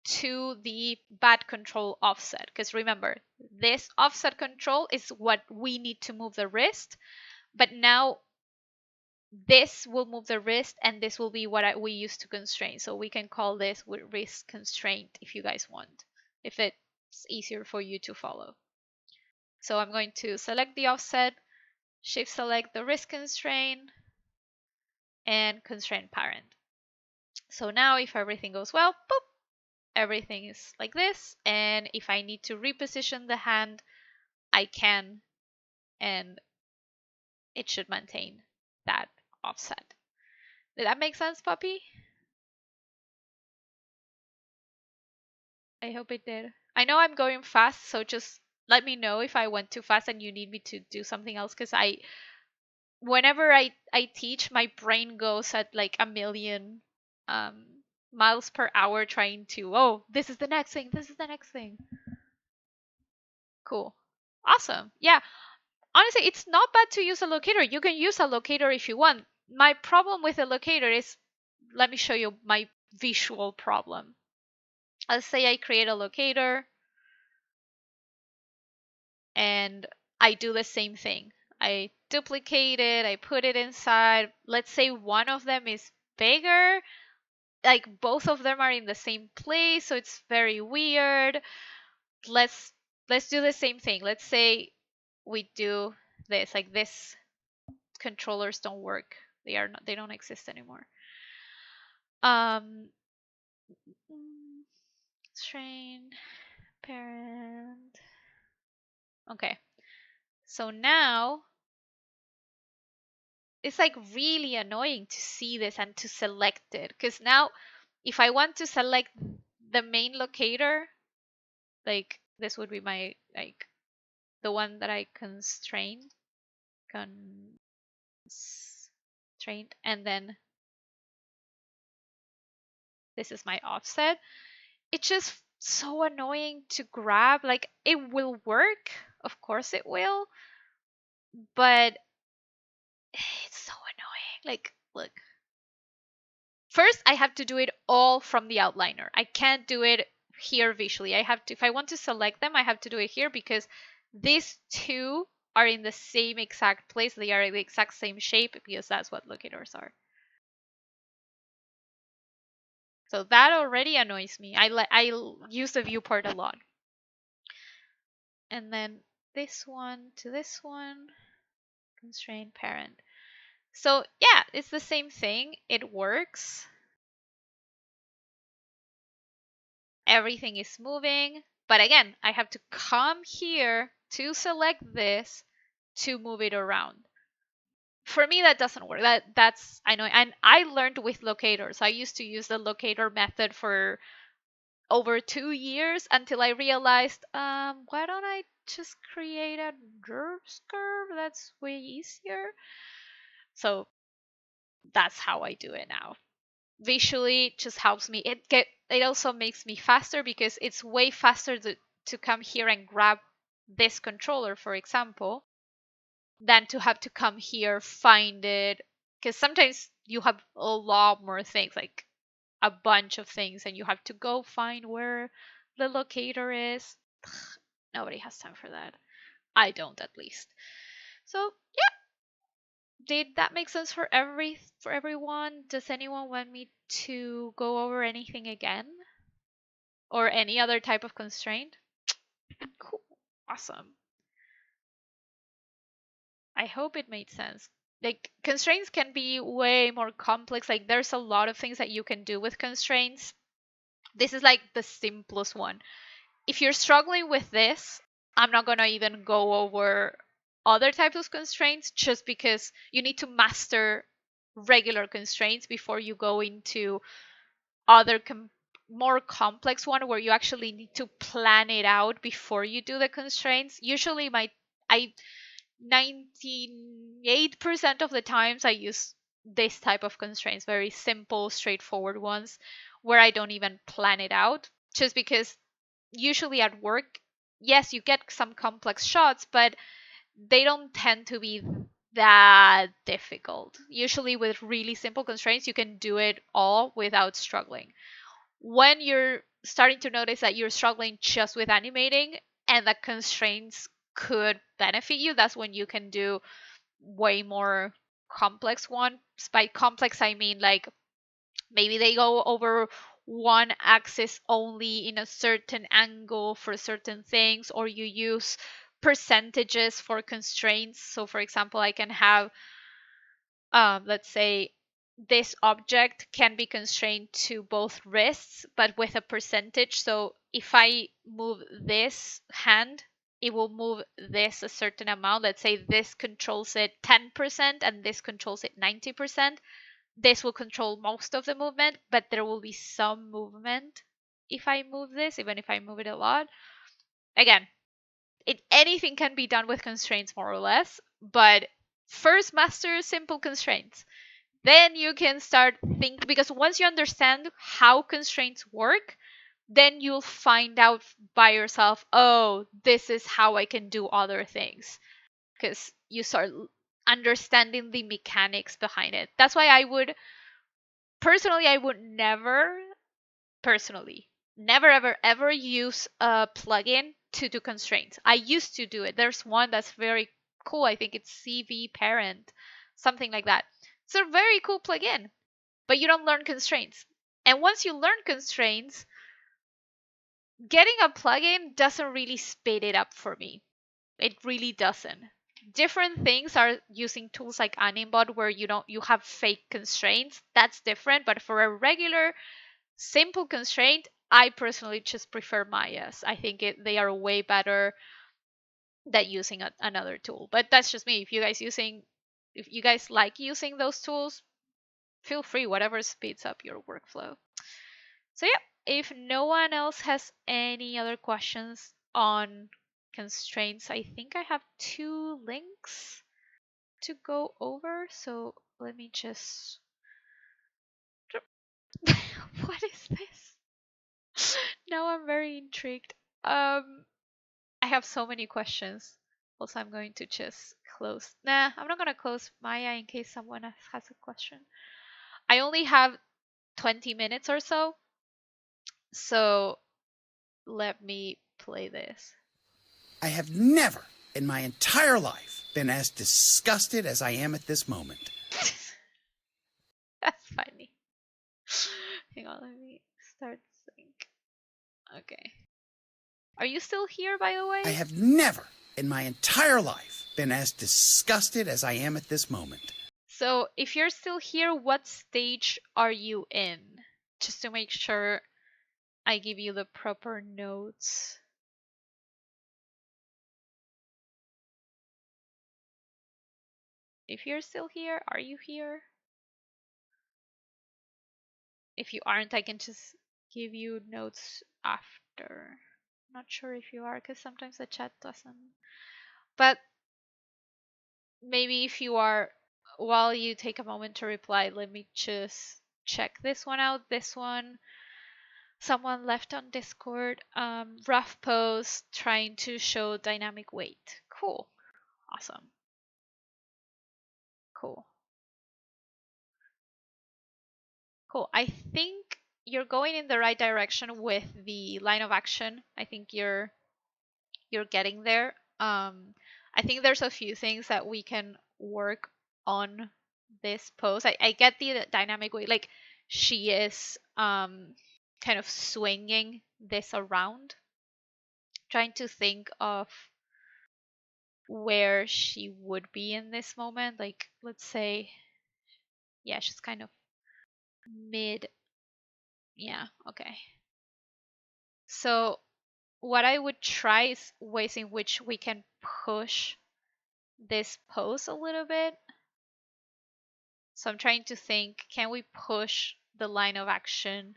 to the bat control offset. Because remember, this offset control is what we need to move the wrist. But now this will move the wrist and this will be what we use to constrain. So we can call this wrist constraint if you guys want, if it's easier for you to follow. So I'm going to select the offset, shift select the wrist constraint, and constraint parent. So now if everything goes well, boop, everything is like this. And if I need to reposition the hand, I can, and it should maintain that offset. Did that make sense, puppy? I hope it did. I know I'm going fast, so just let me know if I went too fast and you need me to do something else, because whenever I teach, my brain goes at like a million um miles per hour trying to, oh, this is the next thing, this is the next thing. Cool. Awesome. Yeah. Honestly, it's not bad to use a locator. You can use a locator if you want. My problem with a locator is, let me show you my visual problem. Let's say I create a locator and I do the same thing. I duplicate it, I put it inside. Let's say one of them is bigger, like both of them are in the same place, so it's very weird. Let's let's do the same thing. Let's say we do this, like this controllers don't work. They don't exist anymore. Um train parent. Okay. So now it's like really annoying to see this and to select it, because now if I want to select the main locator, like this would be my, like, the one that I constrained, and then this is my offset. It's just so annoying to grab. Like, it will work, of course it will, but it's so annoying. Like, look, first I have to do it all from the outliner. I can't do it here visually. I have to, if I want to select them, I have to do it here, because these two are in the same exact place. They are the exact same shape, because that's what locators are. So that already annoys me. I use the viewport a lot. And then this one to this one, constrain parent. So yeah, it's the same thing. It works. Everything is moving. But again, I have to come here to select this to move it around. For me, that doesn't work. That's, I know, and I learned with locators. I used to use the locator method for over 2 years until I realized, why don't I just create a curve? That's way easier. So that's how I do it now. Visually, it just helps me. It also makes me faster, because it's way faster to come here and grab this controller, for example, than to have to come here, find it. Because sometimes you have a lot more things, like a bunch of things, and you have to go find where the locator is. Nobody has time for that. I don't, at least. So yeah, did that make sense for everyone? Does anyone want me to go over anything again, or any other type of constraint? Cool. Awesome. I hope it made sense. Like, constraints can be way more complex. Like, there's a lot of things that you can do with constraints. This is like the simplest one. If you're struggling with this, I'm not going to even go over other types of constraints, just because you need to master regular constraints before you go into other more complex one, where you actually need to plan it out before you do the constraints. Usually I 98% of the times I use this type of constraints, very simple, straightforward ones, where I don't even plan it out, just because usually at work, yes, you get some complex shots, but they don't tend to be that difficult. Usually with really simple constraints, you can do it all without struggling. When you're starting to notice that you're struggling just with animating and the constraints could benefit you, that's when you can do way more complex ones. By complex, I mean like maybe they go over one axis only in a certain angle for certain things, or you use percentages for constraints. So for example, I can have, let's say, this object can be constrained to both wrists, but with a percentage. So if I move this hand it will move this a certain amount. Let's say this controls it 10% and this controls it 90%. This will control most of the movement, but there will be some movement if I move this, even if I move it a lot. Again, anything can be done with constraints more or less, but first master simple constraints. Then you can start think, because once you understand how constraints work, then you'll find out by yourself, oh, this is how I can do other things, because you start understanding the mechanics behind it. That's why I would never ever use a plugin to do constraints. I used to do it. There's one that's very cool. I think it's CV Parent, something like that. It's a very cool plugin, but you don't learn constraints. And once you learn constraints, getting a plugin doesn't really speed it up for me. It really doesn't. Different things are using tools like Animbot where you have fake constraints. That's different, but for a regular simple constraint, I personally just prefer Mayas. I think they are way better than using another tool. But that's just me. If you guys like using those tools, feel free, whatever speeds up your workflow. So yeah, if no one else has any other questions on constraints, I think I have 2 links to go over. So let me just what is this? Now I'm very intrigued. I have so many questions. Also, I'm going to just close. Nah, I'm not gonna close Maya in case someone else has a question. I only have 20 minutes or so, so let me play this. I have never in my entire life been as disgusted as I am at this moment. That's funny. Hang on, let me start sync. Okay. Are you still here, by the way? I have never in my entire life been as disgusted as I am at this moment. So, if you're still here, what stage are you in? Just to make sure I give you the proper notes. If you're still here, are you here? If you aren't, I can just give you notes after. Not sure if you are, because sometimes the chat doesn't. But maybe if you are, while you take a moment to reply, let me just check this one out. This one, someone left on Discord. Rough pose, trying to show dynamic weight. Cool. Awesome. Cool. Cool. I think you're going in the right direction with the line of action. I think you're getting there. I think there's a few things that we can work on this pose. I get the dynamic way, like she is kind of swinging this around, trying to think of where she would be in this moment. Like, let's say, yeah, she's kind of mid. Yeah, okay. So what I would try is ways in which we can push this pose a little bit. So I'm trying to think, can we push the line of action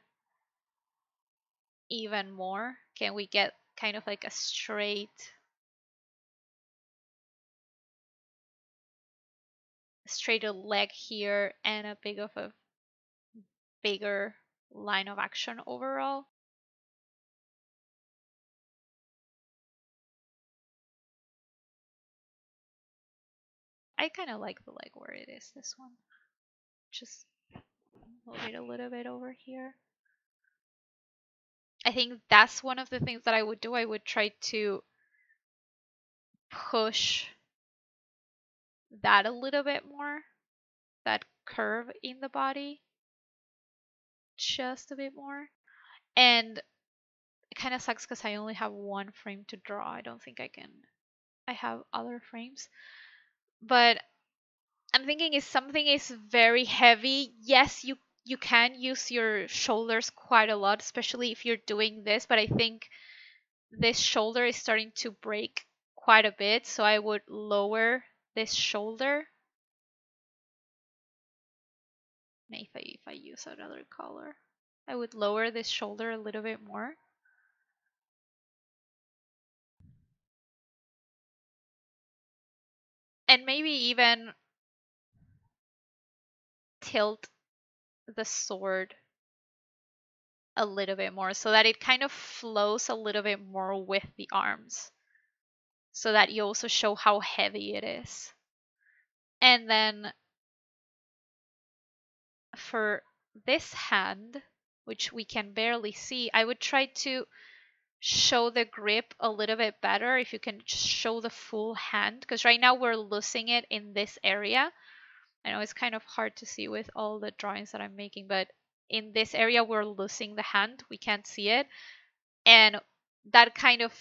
even more? Can we get kind of like a straighter leg here and a bigger line of action overall? I kind of like the leg where it is, this one. Just move it a little bit over here. I think that's one of the things that I would do. I would try to push that a little bit more, that curve in the body, just a bit more. And it kind of sucks because I only have 1 frame to draw. I don't think I have other frames. But I'm thinking if something is very heavy, yes, you can use your shoulders quite a lot, especially if you're doing this, but I think this shoulder is starting to break quite a bit, so I would lower this shoulder. Maybe if I use another color, I would lower this shoulder a little bit more. And maybe even tilt the sword a little bit more so that it kind of flows a little bit more with the arms, so that you also show how heavy it is. And then for this hand, which we can barely see, I would try to show the grip a little bit better if you can just show the full hand, because right now we're losing it in this area. I know it's kind of hard to see with all the drawings that I'm making, but in this area we're losing the hand. We can't see it. And that kind of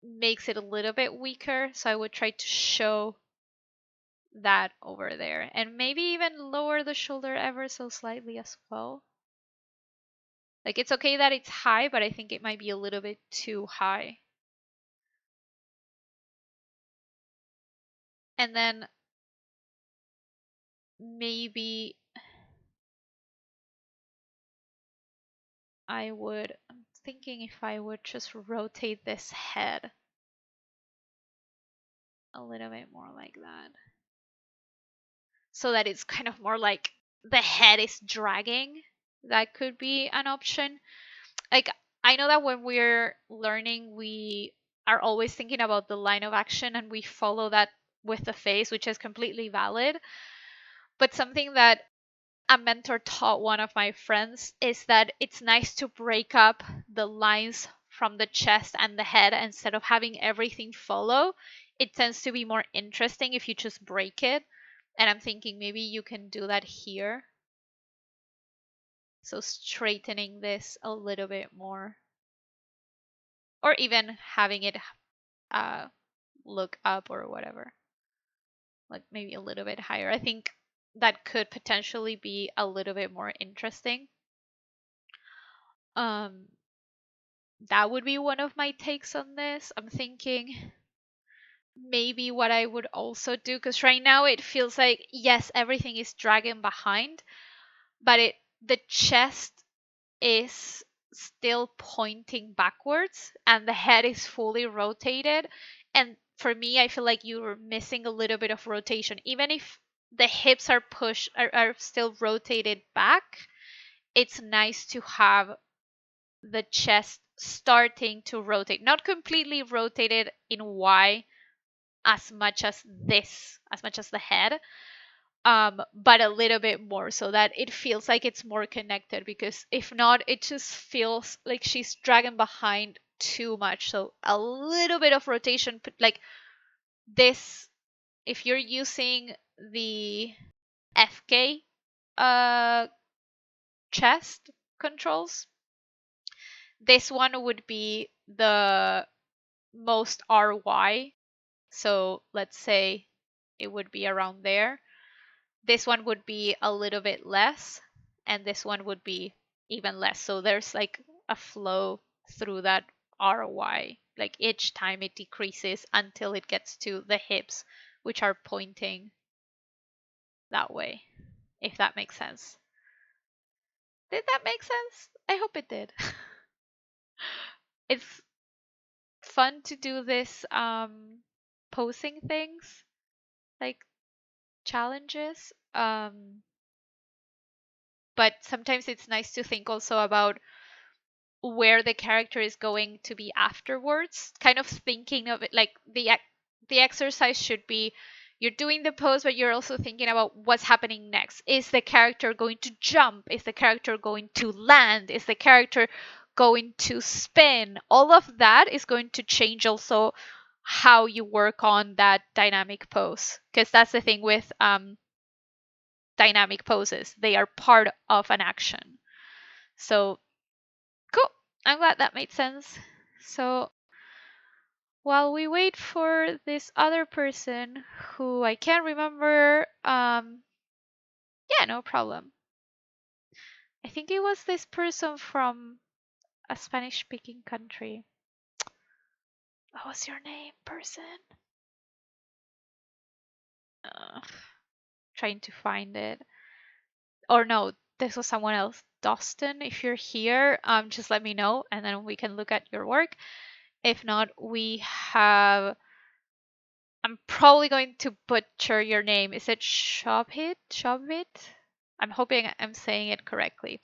makes it a little bit weaker. So I would try to show that over there. And maybe even lower the shoulder ever so slightly as well. Like it's okay that it's high, but I think it might be a little bit too high. And then maybe I'm thinking if I would just rotate this head a little bit more like that, so that it's kind of more like the head is dragging. That could be an option. Like, I know that when we're learning, we are always thinking about the line of action and we follow that with the face, which is completely valid. But something that a mentor taught one of my friends is that it's nice to break up the lines from the chest and the head instead of having everything follow. It tends to be more interesting if you just break it. And I'm thinking maybe you can do that here. So straightening this a little bit more. Or even having it uh, look up or whatever. Like maybe a little bit higher. I think that could potentially be a little bit more interesting. Um, that would be one of my takes on this. I'm thinking maybe what I would also do, because right now it feels like, yes, everything is dragging behind, but the chest is still pointing backwards and the head is fully rotated. And for me, I feel like you're missing a little bit of rotation. Even if the hips are still rotated back, it's nice to have the chest starting to rotate, not completely rotated in Y as much as as much as the head, but a little bit more so that it feels like it's more connected, because if not, it just feels like she's dragging behind too much. So a little bit of rotation, like this, if you're using the FK uh, chest controls, this one would be the most RY. So let's say it would be around there. This one would be a little bit less, and this one would be even less. So there's like a flow through that RY. Like each time it decreases until it gets to the hips, which are pointing that way, if that makes sense. Did that make sense? I hope it did. It's fun to do this posing things, like challenges. But sometimes it's nice to think also about where the character is going to be afterwards, kind of thinking of it like the exercise should be, you're doing the pose, but you're also thinking about what's happening next. Is the character going to jump? Is the character going to land? Is the character going to spin? All of that is going to change also how you work on that dynamic pose, because that's the thing with dynamic poses, they are part of an action. So cool. I'm glad that made sense. So while we wait for this other person who I can't remember, yeah, no problem. I think it was this person from a Spanish speaking country. What was your name, person? Uh, Trying to find it. Or no, this was someone else. Dustin, if you're here, just let me know and then we can look at your work. If not, we have. I'm probably going to butcher your name. Is it Shobhit? Shobhit? I'm hoping I'm saying it correctly.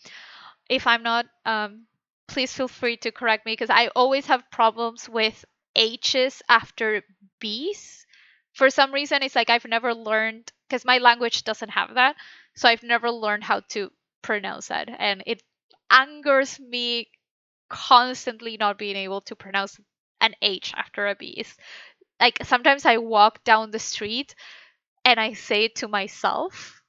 If I'm not, please feel free to correct me because I always have problems with H's after B's. For some reason, it's like I've never learned, because my language doesn't have that, so I've never learned how to pronounce that. And it angers me constantly not being able to pronounce an H after a B. It's like sometimes I walk down the street and I say it to myself,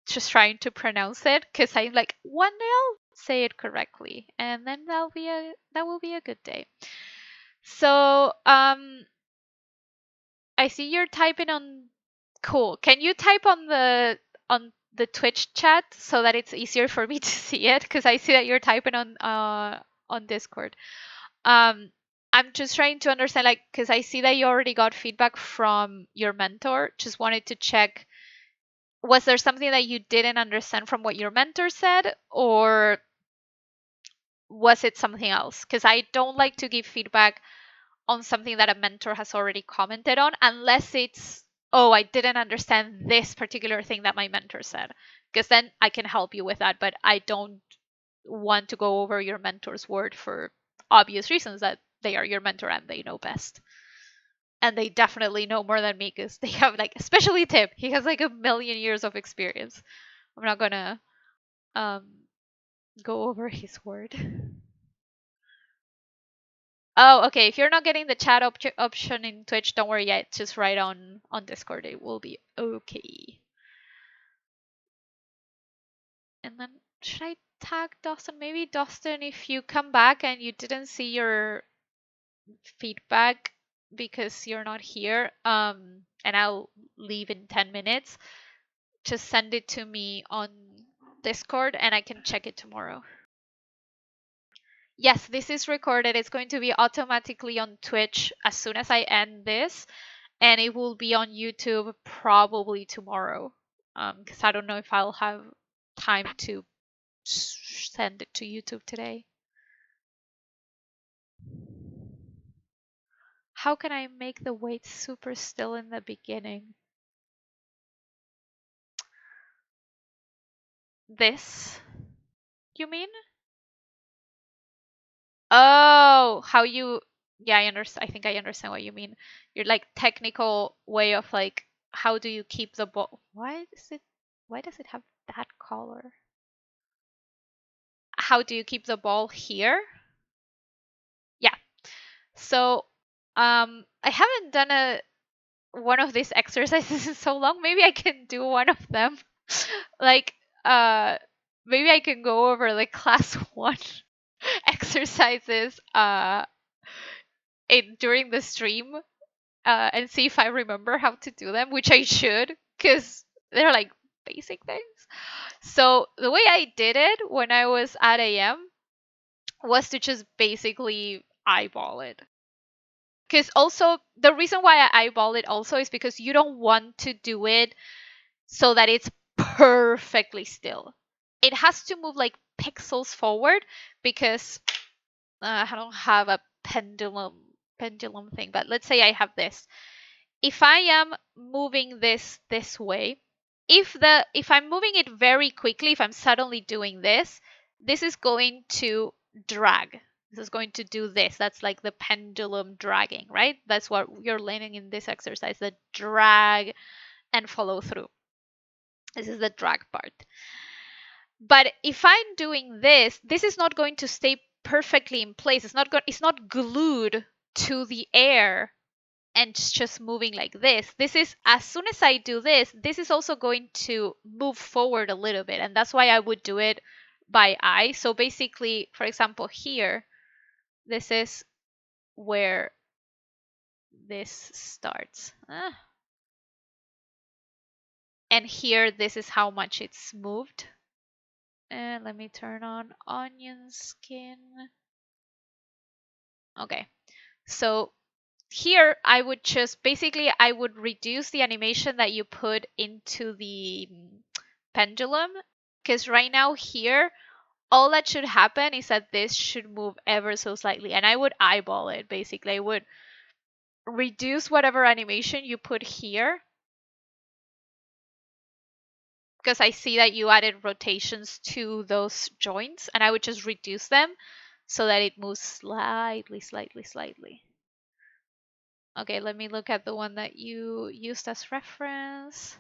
just trying to pronounce it, because I'm like, one day I'll say it correctly, and then that will be a good day. So I see you're typing on. Cool. Can you type on the Twitch chat so that it's easier for me to see it? Because I see that you're typing on Discord. Um, I'm just trying to understand, like, because I see that you already got feedback from your mentor. Just wanted to check, was there something that you didn't understand from what your mentor said, or was it something else? Because I don't like to give feedback on something that a mentor has already commented on, unless it's, oh, I didn't understand this particular thing that my mentor said, because then I can help you with that. But I don't want to go over your mentor's word for obvious reasons, that they are your mentor and they know best. And they definitely know more than me because they have, like, especially Tip. He has like a million years of experience. I'm not gonna um go over his word. Oh, okay. If you're not getting the chat option in Twitch, don't worry yet. Just write on Discord. It will be okay. And then should I tag Dustin? Maybe Dustin, if you come back and you didn't see your feedback because you're not here, and I'll leave in 10 minutes, just send it to me on Discord and I can check it tomorrow. Yes, this is recorded. It's going to be automatically on Twitch as soon as I end this, and it will be on YouTube probably tomorrow. Because I don't know if I'll have time to send it to YouTube today. How can I make the weight super still in the beginning? This, you mean? Oh, how you? Yeah, I understand. I think I understand what you mean. Your like technical way of like, how do you keep the ball? Why is it? Why does it have that color? How do you keep the ball here? Yeah. So, I haven't done a one of these exercises in so long. Maybe I can do one of them. Like, uh, maybe I can go over like class one exercises during the stream, and see if I remember how to do them, which I should, because they're like basic things. So the way I did it when I was at AM was to just basically eyeball it. Because also the reason why I eyeball it also is because you don't want to do it so that it's perfectly still. It has to move like pixels forward, because I don't have a pendulum thing, but let's say I have this. If I am moving this way, if I'm moving it very quickly, if I'm suddenly doing this, this is going to drag. This is going to do this. That's like the pendulum dragging, right? That's what you're learning in this exercise, the drag and follow through. This is the drag part. But if I'm doing this, this is not going to stay perfectly in place. It's not glued to the air and it's just moving like this. This is, as soon as I do this, this is also going to move forward a little bit. And that's why I would do it by eye. So basically, for example, here, this is where this starts. And here, this is how much it's moved. And let me turn on onion skin. Okay. So here I would just basically I would reduce the animation that you put into the pendulum, because right now here all that should happen is that this should move ever so slightly, and I would eyeball it. Basically I would reduce whatever animation you put here, because I see that you added rotations to those joints, and I would just reduce them so that it moves slightly. Okay, let me look at the one that you used as reference.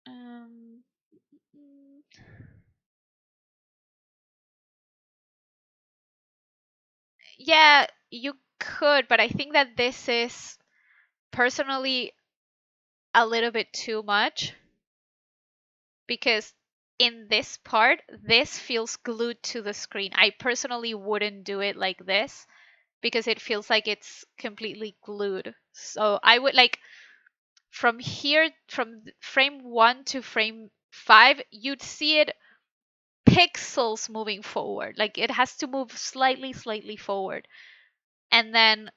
Um, yeah, you could, but I think that this is personally a little bit too much, because in this part, this feels glued to the screen. I personally wouldn't do it like this because it feels like it's completely glued. So I would like from here, from frame 1 to frame 5, you'd see it pixels moving forward. Like it has to move slightly forward. And then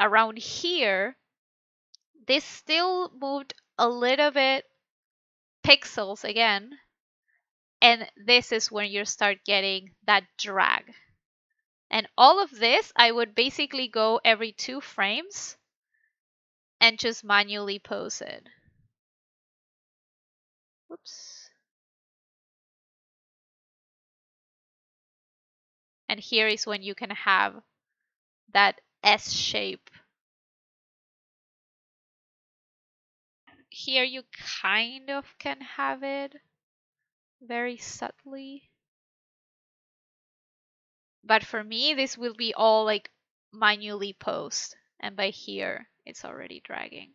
around here, this still moved a little bit pixels again. And this is when you start getting that drag. And all of this, I would basically go every 2 frames and just manually pose it. Whoops. And here is when you can have that S shape. Here you kind of can have it very subtly. But for me, this will be all like manually posed. And by here, it's already dragging.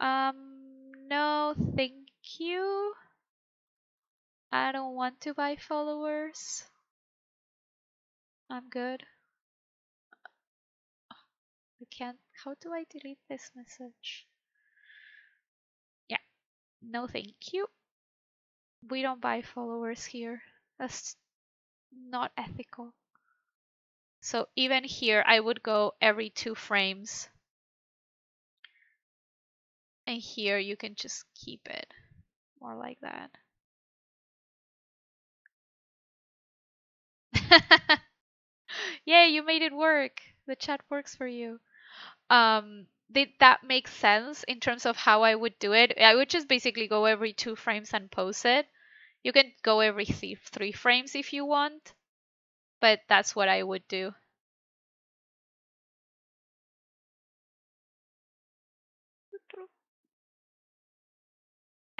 No, thank you. I don't want to buy followers. I'm good. I can't. How do I delete this message? Yeah, no, thank you. We don't buy followers here. That's not ethical. So even here, I would go every 2 frames. And here you can just keep it more like that. Yay, you made it work. The chat works for you. Did that make sense in terms of how I would do it? I would just basically go every 2 frames and post it. You can go every 3 frames if you want, but that's what I would do.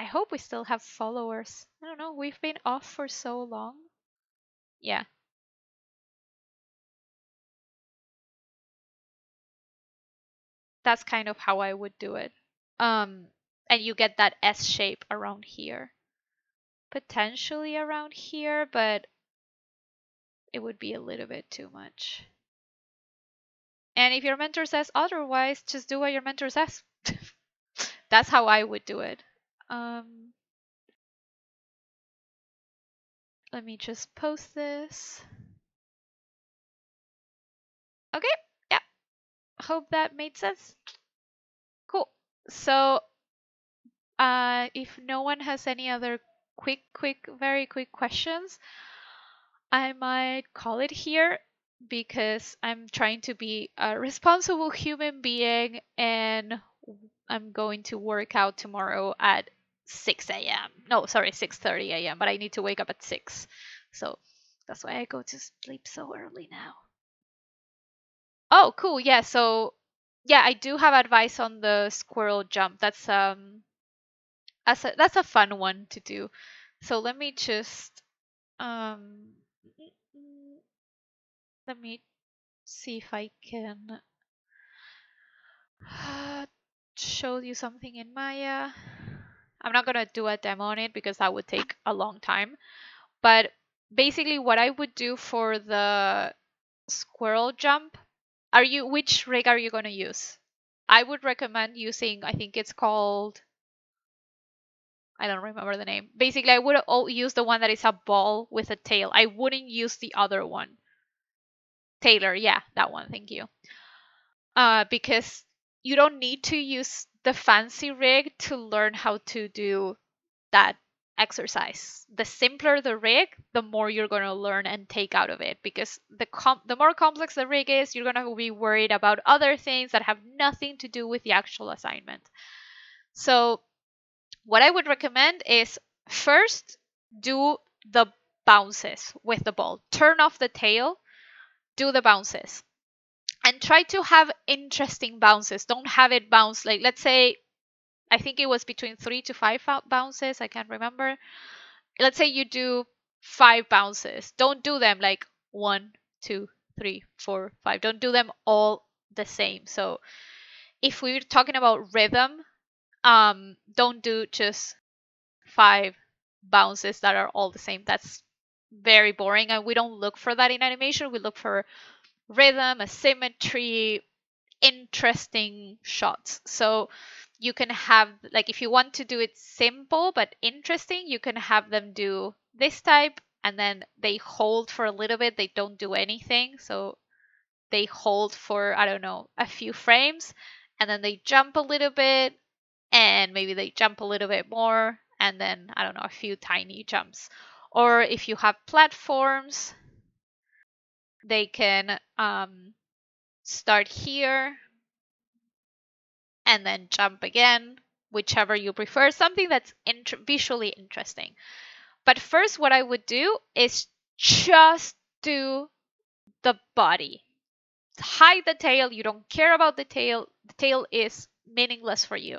I hope we still have followers. I don't know, we've been off for so long. Yeah, that's kind of how I would do it. Um, and you get that S shape around here. Potentially around here, but it would be a little bit too much. And if your mentor says otherwise, just do what your mentor says. That's how I would do it. Let me just post this. Okay, yeah, hope that made sense. Cool. So, if no one has any other very quick questions, I might call it here because I'm trying to be a responsible human being and I'm going to work out tomorrow at 6 a.m. No, sorry, 6:30 a.m., but I need to wake up at 6. So that's why I go to sleep so early now. Oh, cool. Yeah, so yeah, I do have advice on the squirrel jump. That's a fun one to do. So let me just um let me see if I can show you something in Maya. I'm not gonna do a demo on it because that would take a long time. But basically, what I would do for the squirrel jump, which rig are you gonna use? I would recommend using, I think it's called, I don't remember the name. Basically, I would use the one that is a ball with a tail. I wouldn't use the other one. Taylor, yeah, that one, thank you. Because you don't need to use the fancy rig to learn how to do that exercise. The simpler the rig, the more you're going to learn and take out of it, because the more complex the rig is, you're going to be worried about other things that have nothing to do with the actual assignment. So what I would recommend is first do the bounces with the ball. Turn off the tail, do the bounces. And try to have interesting bounces. Don't have it bounce like, let's say, I think it was between 3 to 5 bounces. I can't remember. Let's say you do 5 bounces. Don't do them like 1, 2, 3, 4, 5. Don't do them all the same. So if we're talking about rhythm, don't do just 5 bounces that are all the same. That's very boring, and we don't look for that in animation. We look for rhythm, asymmetry, interesting shots. So you can have, like, if you want to do it simple but interesting, you can have them do this type, and then they hold for a little bit, they don't do anything. So they hold for, I don't know, a few frames, and then they jump a little bit, and maybe they jump a little bit more, and then, I don't know, a few tiny jumps. Or if you have platforms, they can start here and then jump again, whichever you prefer, something that's visually interesting. But first, what I would do is just do the body. Hide the tail. You don't care about the tail. The tail is meaningless for you.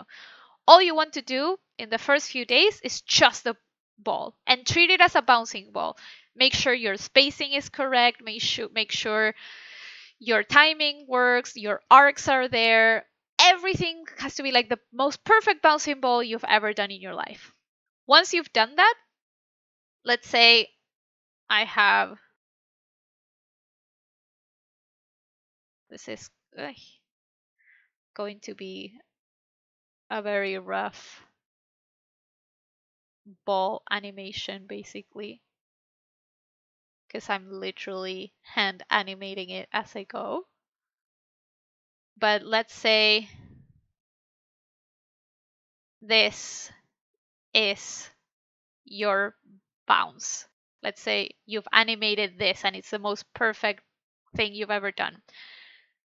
All you want to do in the first few days is just the ball, and treat it as a bouncing ball. Make sure your spacing is correct. Make sure your timing works, your arcs are there. Everything has to be like the most perfect bouncing ball you've ever done in your life. Once you've done that, let's say I have, this is going to be a very rough ball animation basically, because I'm literally hand animating it as I go. But let's say this is your bounce. Let's say you've animated this and it's the most perfect thing you've ever done.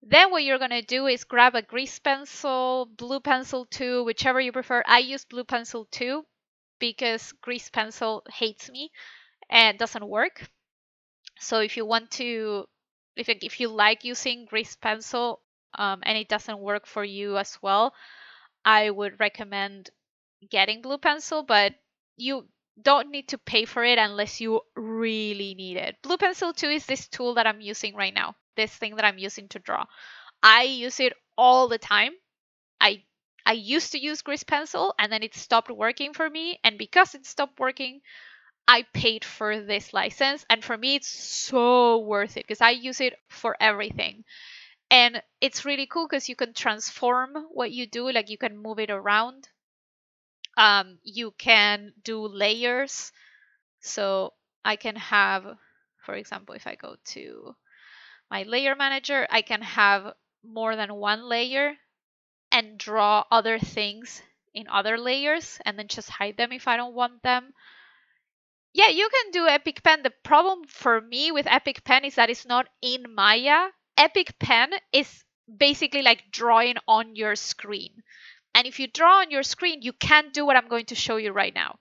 Then what you're going to do is grab a grease pencil, blue pencil too, whichever you prefer. I use blue pencil too because grease pencil hates me and doesn't work. So if you want to, if you like using grease pencil and it doesn't work for you as well, I would recommend getting blue pencil, but you don't need to pay for it unless you really need it. Blue pencil 2 is this tool that I'm using right now, this thing that I'm using to draw. I use it all the time. I I used to use grease pencil and then it stopped working for me, and because it stopped working, I paid for this license, and for me it's so worth it because I use it for everything. And it's really cool because you can transform what you do, like you can move it around. You can do layers. So I can have, for example, if I go to my layer manager, I can have more than one layer and draw other things in other layers and then just hide them if I don't want them. Yeah, you can do Epic Pen. The problem for me with Epic Pen is that it's not in Maya. Epic Pen is basically like drawing on your screen. And if you draw on your screen, you can't do what I'm going to show you right now.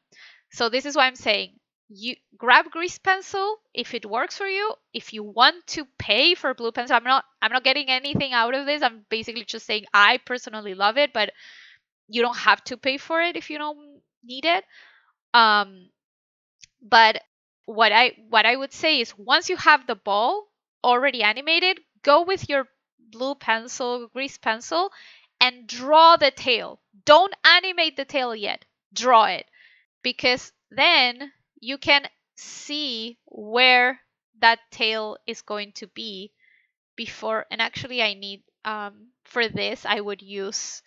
So this is why I'm saying you grab grease pencil if it works for you. If you want to pay for blue pencil, I'm not getting anything out of this. I'm basically just saying I personally love it, but you don't have to pay for it if you don't need it. Um, but what I would say is once you have the ball already animated, go with your blue pencil, grease pencil, and draw the tail. Don't animate the tail yet. Draw it, because then you can see where that tail is going to be before. And actually I need for this I would use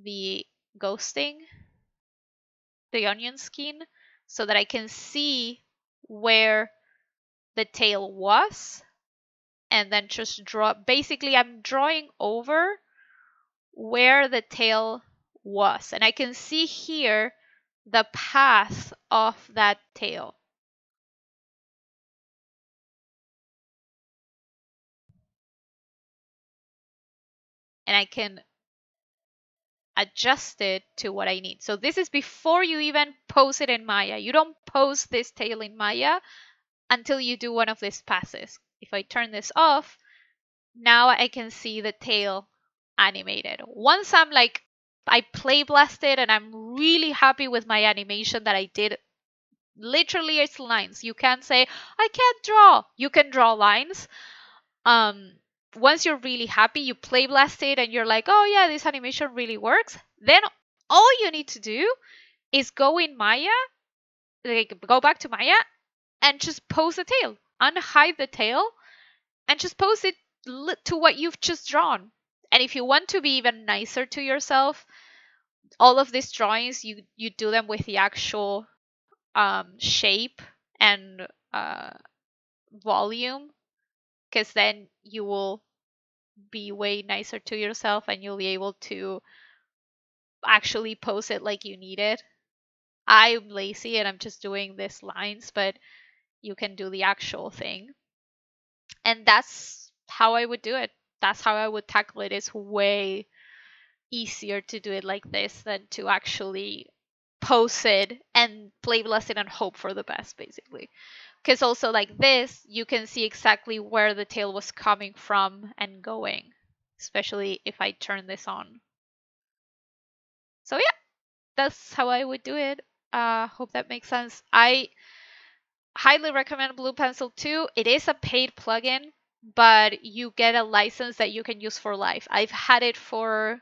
the ghosting, the onion skin, so that I can see where the tail was and then just draw. Basically, I'm drawing over where the tail was. And I can see here the path of that tail. And I can adjust it to what I need. So this is before you even pose it in Maya. You don't pose this tail in Maya until you do one of these passes. If I turn this off, now I can see the tail animated. Once I'm like, I play blasted and I'm really happy with my animation that I did. Literally, it's lines. You can't say, I can't draw. You can draw lines. Um, Once you're really happy, you play blast it and you're like, oh yeah, this animation really works. Then all you need to do is go in Maya, like go back to Maya and just pose the tail. Unhide the tail and just pose it to what you've just drawn. And if you want to be even nicer to yourself, all of these drawings you do them with the actual shape and volume, because then you will be way nicer to yourself and you'll be able to actually pose it like you need it. I'm lazy and I'm just doing these lines, but you can do the actual thing. And that's how I would do it. That's how I would tackle it. It's way easier to do it like this than to actually pose it and play blessed and hope for the best, basically. Because also, like this, you can see exactly where the tail was coming from and going, especially if I turn this on. So, yeah, that's how I would do it. Hope that makes sense. I highly recommend Blue Pencil 2. It is a paid plugin, but you get a license that you can use for life. I've had it for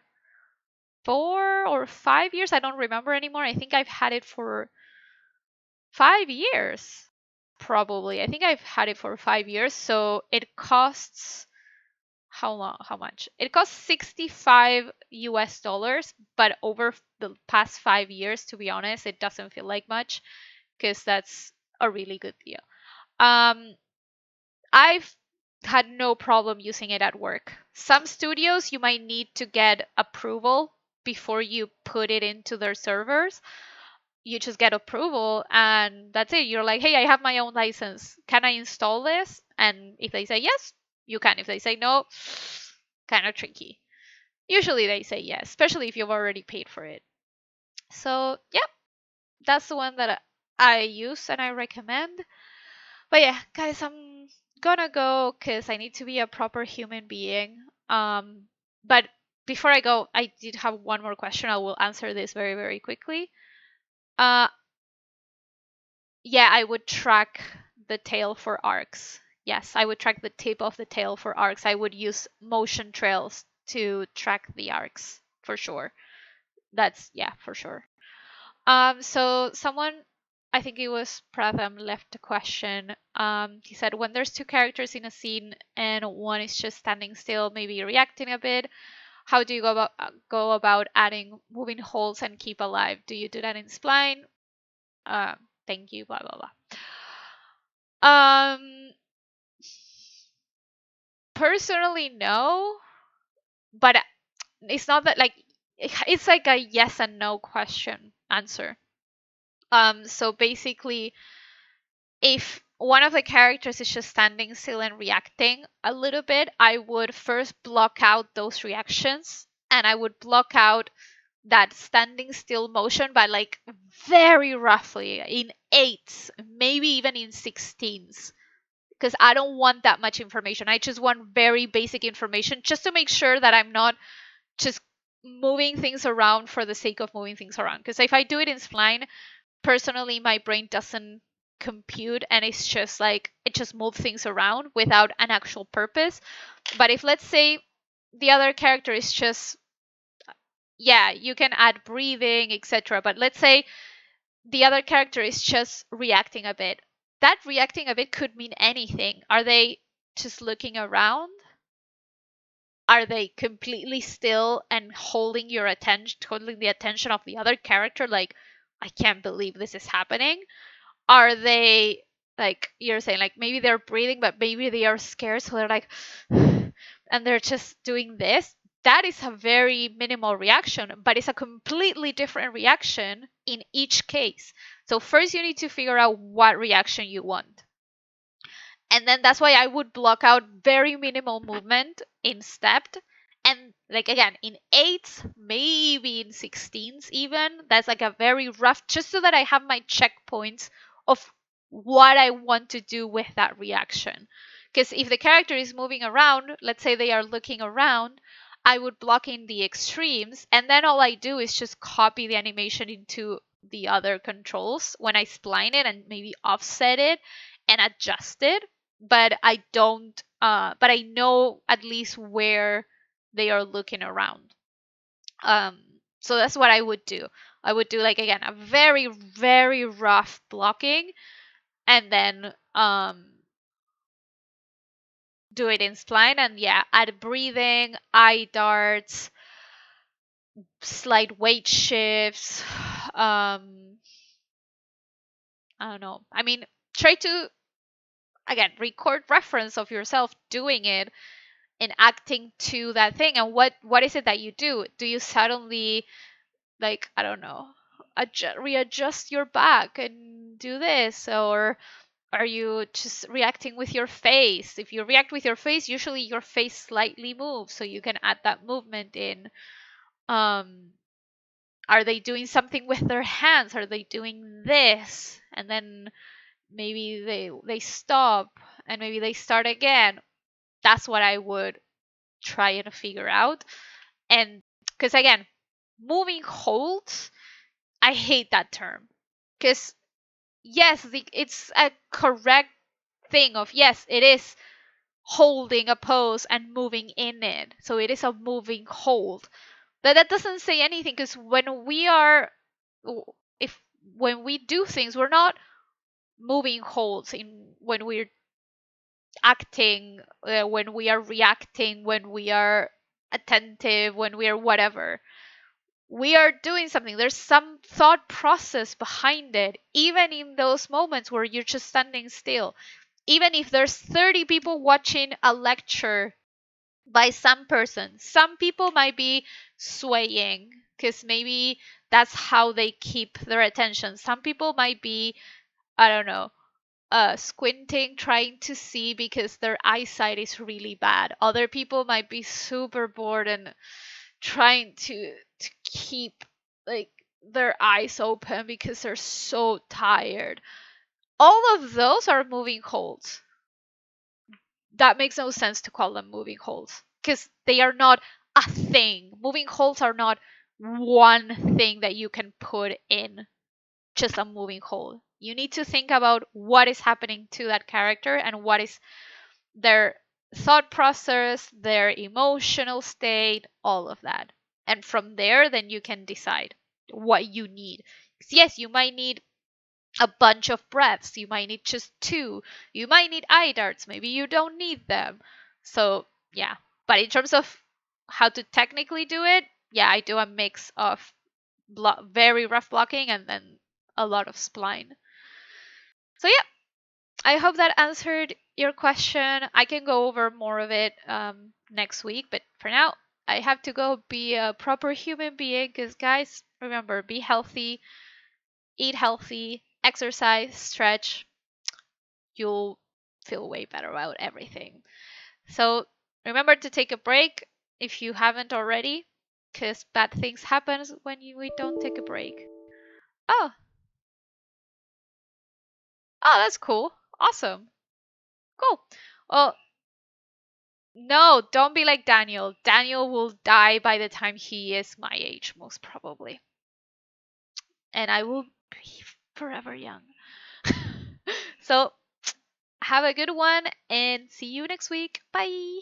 4 or 5 years. I don't remember anymore. I think I've had it for 5 years, probably. I think I've had it for 5 years. So it costs how much? It costs 65 US dollars, but over the past 5 years, to be honest, it doesn't feel like much because that's a really good deal. I've had no problem using it at work. Some studios you might need to get approval before you put it into their servers. You just get approval and that's it. You're like, hey, I have my own license. Can I install this? And if they say yes, you can. If they say no, kind of tricky. Usually they say yes, especially if you've already paid for it. So, yeah, that's the one that I use and I recommend. But yeah, guys, I'm gonna go because I need to be a proper human being. But before I go, I did have one more question. I will answer this very, very quickly. Uh, yeah, I would track the tail for arcs. Yes, I would track the tip of the tail for arcs. I would use motion trails to track the arcs for sure. That's yeah, for sure. So someone, I think it was Pratham, left a question. He said, when there's two characters in a scene and one is just standing still, maybe reacting a bit, how do you go about adding moving holes and keep alive? Do you do that in Spline? Uh, Thank you. Blah blah blah. Personally, no, but it's not that like it's like a yes and no question answer. So basically, if one of the characters is just standing still and reacting a little bit, I would first block out those reactions and I would block out that standing still motion by like very roughly in eights, maybe even in 16s, because I don't want that much information. I just want very basic information just to make sure that I'm not just moving things around for the sake of moving things around. Because if I do it in spline, personally my brain doesn't compute and it's just like it just moves things around without an actual purpose. But if let's say the other character is just, yeah, you can add breathing, etc. But let's say the other character is just reacting a bit. That reacting a bit could mean anything. Are they just looking around? Are they completely still and holding your attention, holding the attention of the other character? Like, I can't believe this is happening. Are they like you're saying, like maybe they're breathing, but maybe they are scared, so they're like, and they're just doing this. That is a very minimal reaction, but it's a completely different reaction in each case. So first you need to figure out what reaction you want. And then that's why I would block out very minimal movement in stepped. And like again, in eights, maybe in 16s even, that's like a very rough, just so that I have my checkpoints of what I want to do with that reaction. Because if the character is moving around, let's say they are looking around, I would block in the extremes, and then all I do is just copy the animation into the other controls when I spline it and maybe offset it and adjust it, but I don't but I know at least where they are looking around. Um so that's what I would do. I would do, like, again, a very very rough blocking, and then do it in spline, and yeah, add breathing, eye darts, slight weight shifts. I don't know. I mean, try to, again, record reference of yourself doing it and acting to that thing. And what is it that you do you suddenly, like, I don't know, readjust your back and do this, or are you just reacting with your face? If you react with your face, usually your face slightly moves, so you can add that movement in. um are they doing something with their hands? Are they doing this, and then maybe they stop and maybe they start again? That's what I would try and figure out. And because again, moving holds, I hate that term. Because yes, it's a correct thing of, yes, it is holding a pose and moving in it, so it is a moving hold, but that doesn't say anything. Because if when we do things, we're not moving holds in when we're acting, when we are reacting, when we are attentive, when we are whatever. We are doing something. There's some thought process behind it, even in those moments where you're just standing still. Even if there's 30 people watching a lecture by some person, some people might be swaying because maybe that's how they keep their attention. Some people might be, I don't know, squinting, trying to see because their eyesight is really bad. Other people might be super bored and trying to keep, like, their eyes open because they're so tired. All of those are moving holds. That makes no sense to call them moving holds because they are not a thing. Moving holds are not one thing that you can put in just a moving hold. You need to think about what is happening to that character and what is their thought process, their emotional state, all of that. And from there, then you can decide what you need. Yes, you might need a bunch of breaths, you might need just two, you might need eye darts, maybe you don't need them. So, yeah. But in terms of how to technically do it, yeah, I do a mix of very rough blocking and then a lot of spline. So, yeah, I hope that answered your question. I can go over more of it next week, but for now, I have to go be a proper human being because, guys, remember, be healthy, eat healthy, exercise, stretch. You'll feel way better about everything. So, remember to take a break if you haven't already, because bad things happen when we don't take a break. Oh, oh, that's cool. Awesome. Cool. Well, no, don't be like Daniel. Daniel will die by the time he is my age, most probably. And I will be forever young. So, have a good one and see you next week. Bye.